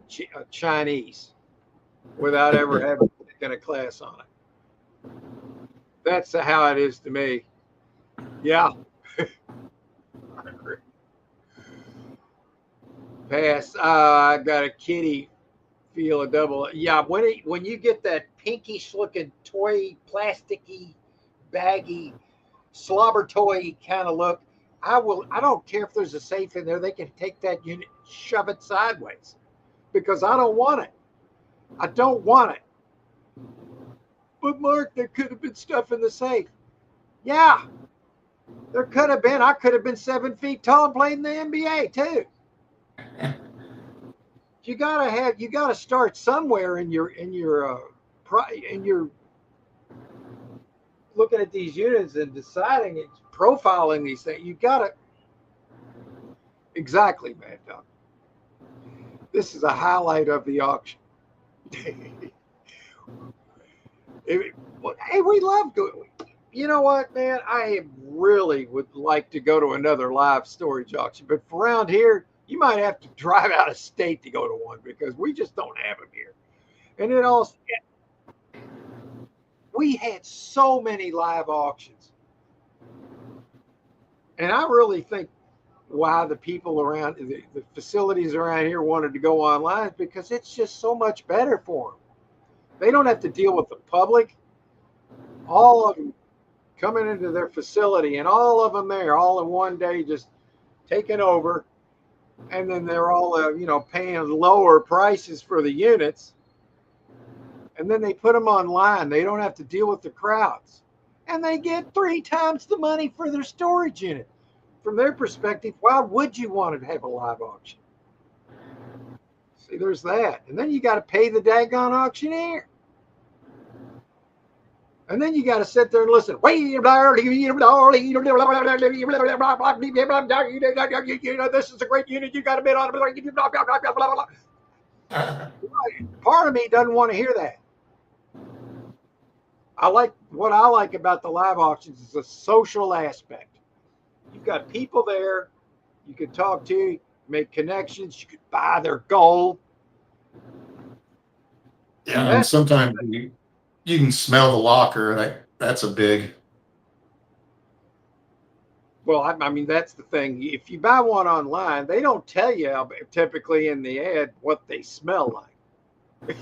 Chinese without ever having taken a class on it. That's how it is to me. Yeah. I agree. Pass. I got a kitty feel a double. Yeah, when you get that pinkish looking toy, plasticky, baggy, slobber toy kind of look, I don't care if there's a safe in there. They can take that unit, shove it sideways, because I don't want it. I don't want it. But Mark, there could have been stuff in the safe. Yeah, there could have been. I could have been 7 feet tall and played in the NBA too. You gotta start somewhere in your looking at these units and deciding, profiling these things. You gotta exactly, Mad Dog. This is a highlight of the auction. Hey, we love going. You know what, man? I really would like to go to another live storage auction, but for around here, you might have to drive out of state to go to one because we just don't have them here. And it also, we had so many live auctions. And I really think why the people around, the facilities around here wanted to go online is because it's just so much better for them. They don't have to deal with the public. All of them coming into their facility and all of them there all in one day just taking over. And then they're all, paying lower prices for the units. And then they put them online. They don't have to deal with the crowds. And they get 3 times the money for their storage unit. From their perspective, why would you want to have a live auction? See, there's that. And then you got to pay the daggone auctioneer. And then you got to sit there and listen. This is a great unit. You got to bid on it. Part of me doesn't want to hear that. What I like about the live auctions is the social aspect. You've got people there you can talk to, make connections. You could buy their gold. Yeah, and sometimes you can smell the locker. That's a big. Well, I mean, that's the thing. If you buy one online, they don't tell you typically in the ad what they smell like.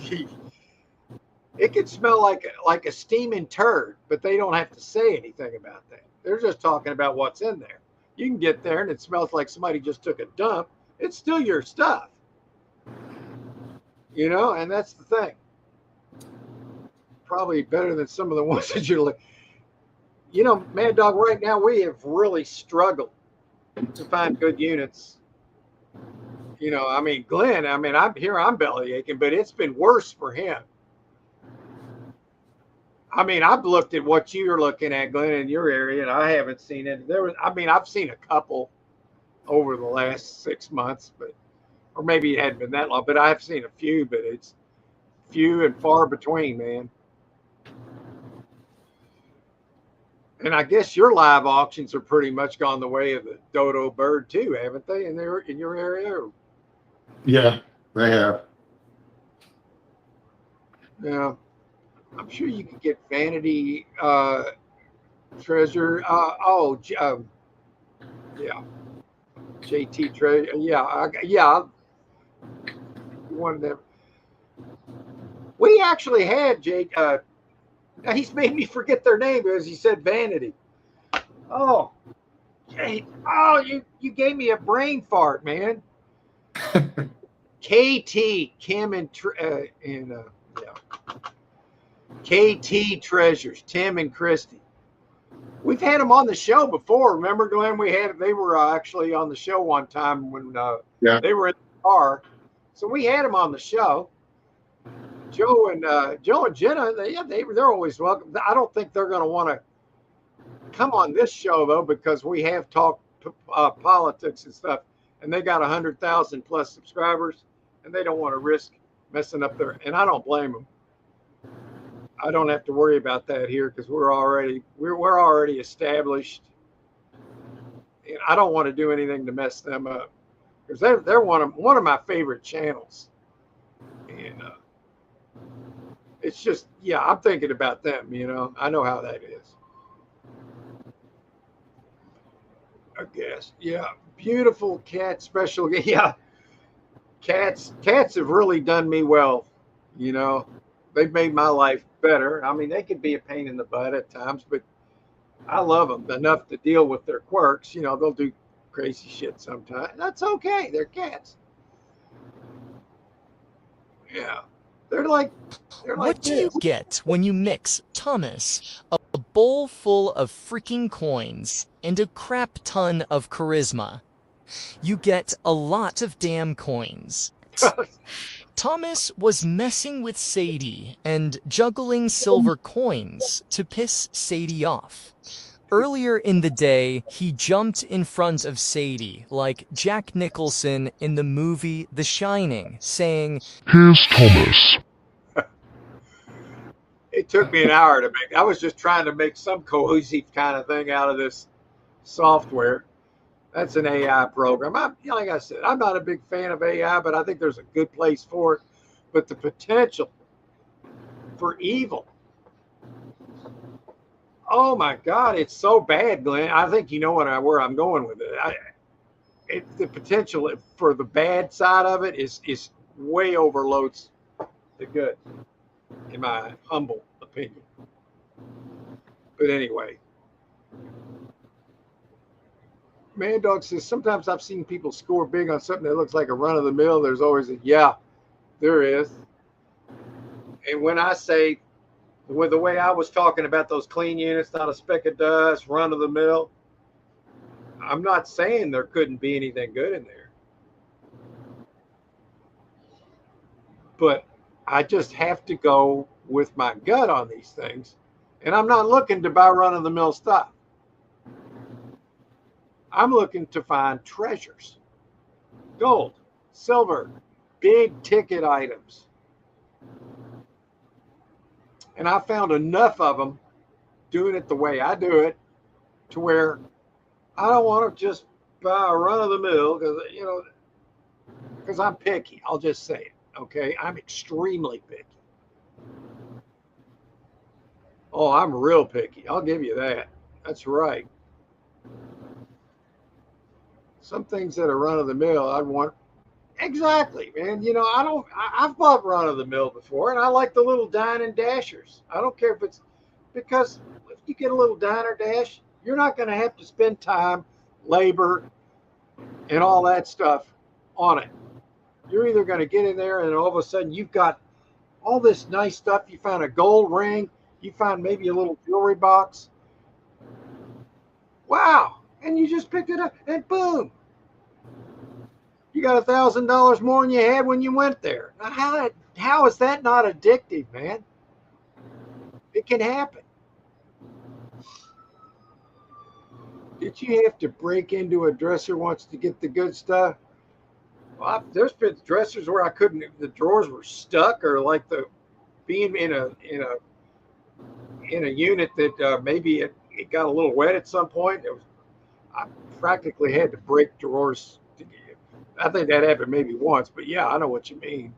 It could smell like a steaming turd, but they don't have to say anything about that. They're just talking about what's in there. You can get there and it smells like somebody just took a dump. It's still your stuff. And that's the thing. Probably better than some of the ones that you're like, Mad Dog, right now we have really struggled to find good units. I mean, Glenn, I'm belly aching, but it's been worse for him. I mean, I've looked at what you're looking at, Glenn, in your area, and I haven't seen it. I've seen a couple over the last 6 months, but or maybe it hadn't been that long, but I've seen a few, but it's few and far between, man. And I guess your live auctions are pretty much gone the way of the dodo bird too, haven't they? In your area? Or? Yeah, they have. Yeah, I'm sure you could get vanity treasure. Yeah, JT treasure. Yeah. One of them. We actually had Jake. He's made me forget their name because he said vanity. Oh, Jake. Oh, you gave me a brain fart, man. KT Kim and yeah. KT Treasures, Tim and Christy. We've had them on the show before. Remember, Glenn? They were actually on the show one time when they were in the car. So we had them on the show. Joe and Jenna, they're always welcome. I don't think they're going to want to come on this show though, because we have talked politics and stuff, and they got 100,000 plus subscribers, and they don't want to risk messing up their. And I don't blame them. I don't have to worry about that here because we're already established. And I don't want to do anything to mess them up because they're one of my favorite channels, and it's just I'm thinking about them. I know how that is. I guess beautiful cat special. Cats have really done me well. They've made my life better. I mean, they could be a pain in the butt at times, but I love them enough to deal with their quirks. They'll do crazy shit sometimes. That's okay. They're cats. Yeah. What do you get when you mix, Thomas, a bowl full of freaking coins and a crap ton of charisma? You get a lot of damn coins. Thomas was messing with Sadie and juggling silver coins to piss Sadie off. Earlier in the day, he jumped in front of Sadie like Jack Nicholson in the movie The Shining, saying, Here's Thomas. It took me an hour to make. I was just trying to make some cohesive kind of thing out of this software. That's an AI program. Like I said, I'm not a big fan of AI, but I think there's a good place for it. But the potential for evil. Oh my God, it's so bad, Glenn. I think you know where I'm going with it. The potential for the bad side of it is way overloads the good, in my humble opinion. But anyway. Mad Dog says, sometimes I've seen people score big on something that looks like a run-of-the-mill. There's always there is. And when I say, with the way I was talking about those clean units, not a speck of dust, run-of-the-mill, I'm not saying there couldn't be anything good in there. But I just have to go with my gut on these things. And I'm not looking to buy run-of-the-mill stuff. I'm looking to find treasures, gold, silver, big ticket items. And I found enough of them doing it the way I do it to where I don't want to just buy a run of the mill because I'm picky. I'll just say it. Okay. I'm extremely picky. Oh, I'm real picky. I'll give you that. That's right. Some things that are run of the mill, I want. Exactly, man. I've bought run of the mill before, and I like the little dine and dashers. I don't care if it's because if you get a little diner dash, you're not going to have to spend time, labor, and all that stuff on it. You're either going to get in there, and all of a sudden you've got all this nice stuff. You found a gold ring. You found maybe a little jewelry box. Wow. And you just picked it up, and boom. You got $1,000 more than you had when you went there. Now, how is that not addictive, man? It can happen. Did you have to break into a dresser once to get the good stuff? Well, there's been dressers where I couldn't. The drawers were stuck, or like the being in a unit that maybe it got a little wet at some point. I practically had to break drawers. I think that happened maybe once, but yeah, I know what you mean.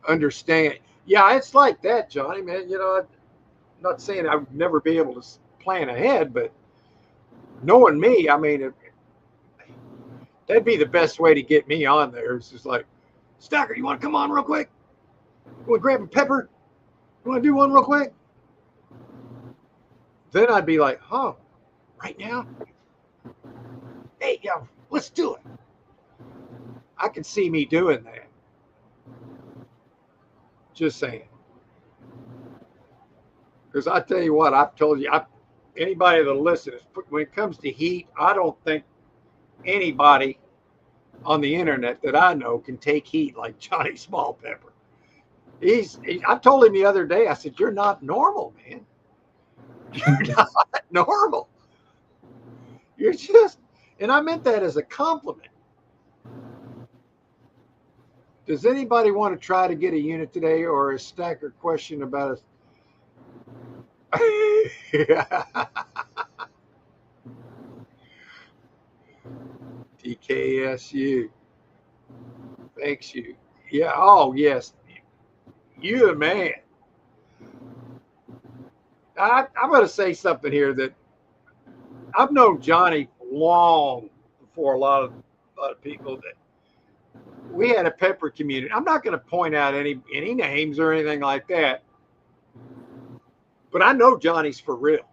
Understand? Yeah, it's like that, Johnny, man. You know, I'm not saying I would never be able to plan ahead, but knowing me, I mean, that'd be the best way to get me on there. It's just like, Stacker, you want to come on real quick? You want to grab a pepper? You want to do one real quick? Then I'd be like, huh, right now? Hey, yeah, let's do it. I can see me doing that. Just saying. Because I tell you what, I've told you, anybody that listens, when it comes to heat, I don't think anybody on the internet that I know can take heat like Johnny Small Pepper. I told him the other day, I said, you're not normal, man. You're not normal. You're just, and I meant that as a compliment. Does anybody want to try to get a unit today, or a Stacker question about DKSU? Thanks you. Yeah. Oh, yes. You the man. I'm going to say something here that I've known Johnny long before a lot of people that we had a pepper community. I'm not going to point out any names or anything like that, but I know Johnny's for real.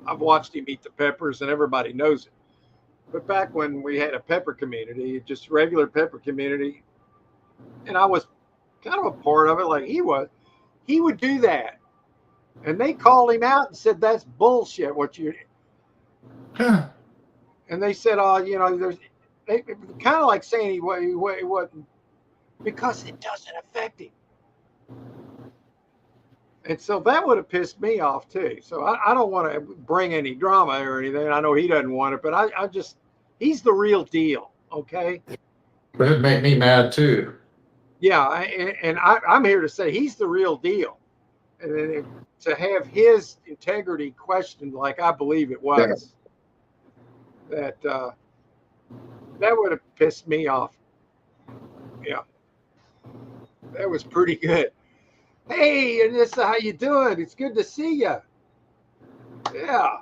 I've watched him eat the peppers, and everybody knows it. But back when we had a pepper community, just regular pepper community, and I was kind of a part of it, like he was, he would do that. And they called him out and said, that's bullshit what you. And they said, oh, you know, they kind of like saying he wasn't, because it doesn't affect him. And so that would have pissed me off too. So I don't want to bring any drama or anything. I know he doesn't want it, but I just, he's the real deal. Okay. But it made me mad too. Yeah. I'm here to say he's the real deal. And then to have his integrity questioned, like I believe it was, that would have pissed me off. Yeah. That was pretty good. Hey, Anissa, how you doing? It's good to see you. Yeah.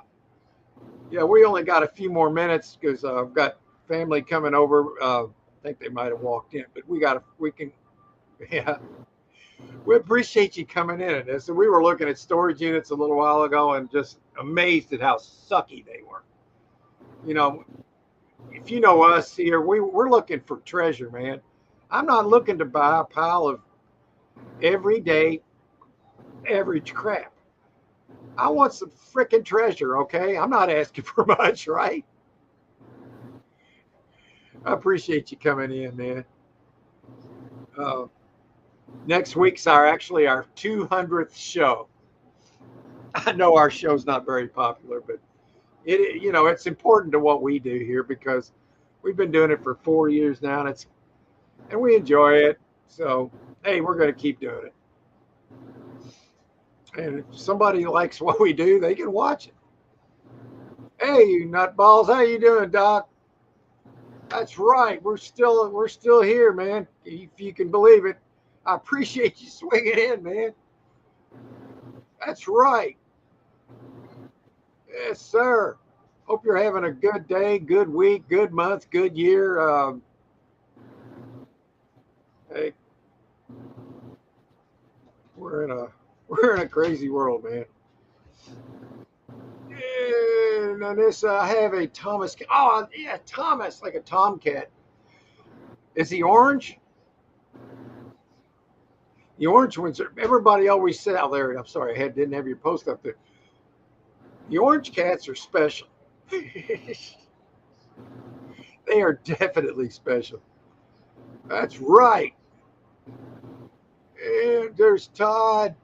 Yeah, we only got a few more minutes because I've got family coming over. I think they might have walked in, but we can, yeah. We appreciate you coming in. And so we were looking at storage units a little while ago and just amazed at how sucky they were. You know, if you know us here, we're looking for treasure, man. I'm not looking to buy a pile of everyday average crap. I want some freaking treasure, okay? I'm not asking for much, right? I appreciate you coming in, man. Next week's our 200th show. I know our show's not very popular, but it's important to what we do here because we've been doing it for 4 years now, and we enjoy it. So, hey, we're going to keep doing it. And if somebody likes what we do, they can watch it. Hey, you nutballs, how you doing, Doc? That's right. We're still here, man. If you can believe it. I appreciate you swinging in, man. That's right. Yes, sir. Hope you're having a good day, good week, good month, good year. Hey, we're in a crazy world, man. And this, I have a Thomas. Oh, yeah, Thomas, like a tomcat. Is he orange? The orange ones, everybody always said out there. I'm sorry, didn't have your post up there. The orange cats are special. They are definitely special. That's right. And there's Todd.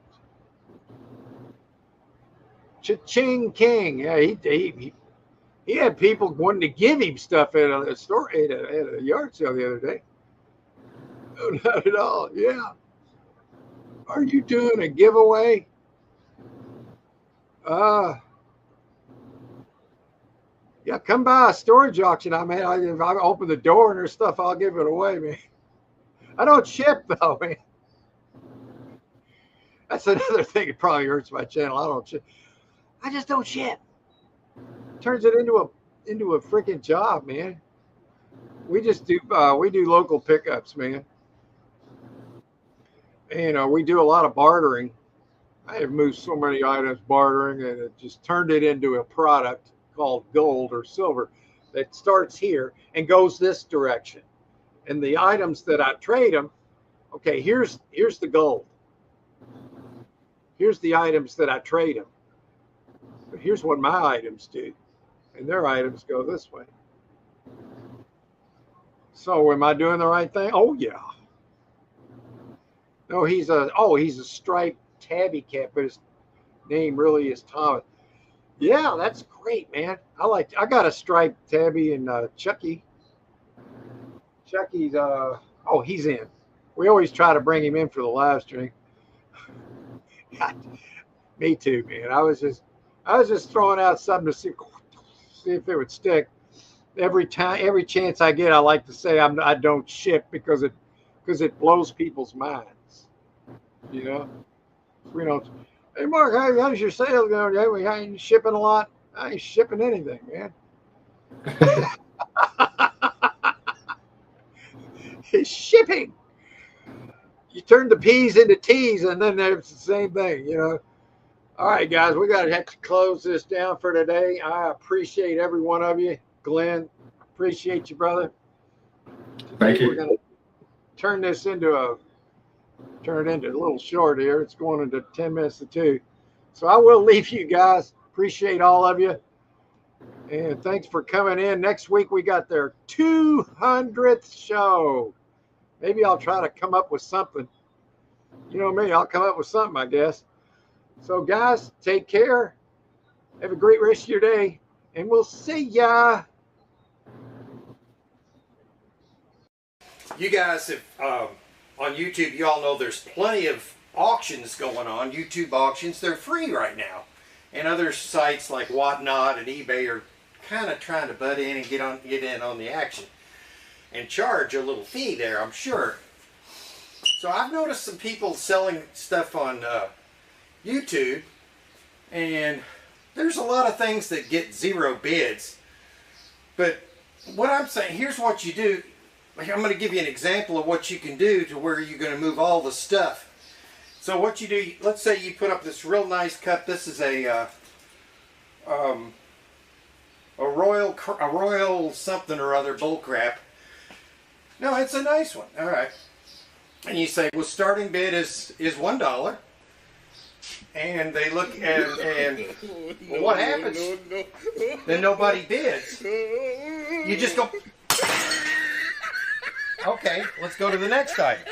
Cha-ching King. Yeah, he had people wanting to give him stuff at a store at a yard sale the other day. No, not at all. Yeah. Are you doing a giveaway? Yeah, come by a storage auction. I mean, if I open the door and there's stuff, I'll give it away, man. I don't ship though, man. That's another thing. It probably hurts my channel. I don't ship. I just don't ship. Turns it into a freaking job, man. We just do local pickups, man. And we do a lot of bartering. I have moved so many items bartering, and it just turned it into a product called gold or silver that starts here and goes this direction. And the items that I trade them, okay, here's the gold. Here's the items that I trade them. But here's what my items do. And their items go this way. So am I doing the right thing? Oh yeah. No, he's a striped tabby cat, but his name really is Thomas. Yeah, that's great, man. I got a striped tabby and Chucky. Chucky's he's in. We always try to bring him in for the live stream. Me too, man. I was just throwing out something to see if it would stick. Every chance I get, I like to say I don't ship because it blows people's minds. You know, we don't. Hey Mark, how's your sales going? Yeah, I ain't shipping a lot. I ain't shipping anything, man. It's shipping. You turn the P's into T's, and then it's the same thing, you know. All right, guys, we got to have to close this down for today. I appreciate every one of you. Glenn, appreciate you, brother. Thank you. We're going to turn it into a little short here. It's going into 10 minutes to 2. So I will leave you guys. Appreciate all of you. And thanks for coming in. Next week, we got their 200th show. Maybe I'll try to come up with something. You know me, I'll come up with something, I guess. So, guys, take care. Have a great rest of your day. And we'll see ya. You guys, on YouTube, you all know there's plenty of auctions going on. YouTube auctions, they're free right now. And other sites like Whatnot and eBay are kind of trying to butt in and get in on the action and charge a little fee there, I'm sure. So I've noticed some people selling stuff on YouTube, and there's a lot of things that get 0 bids. But what I'm saying, here's what you do. I'm going to give you an example of what you can do to where you're going to move all the stuff. So what you do, let's say you put up this real nice cup. This is a royal something or other bull crap. No, it's a nice one. All right. And you say, well, starting bid is $1. And they look and well, what happens? Then nobody bids. You just go, okay, let's go to the next item.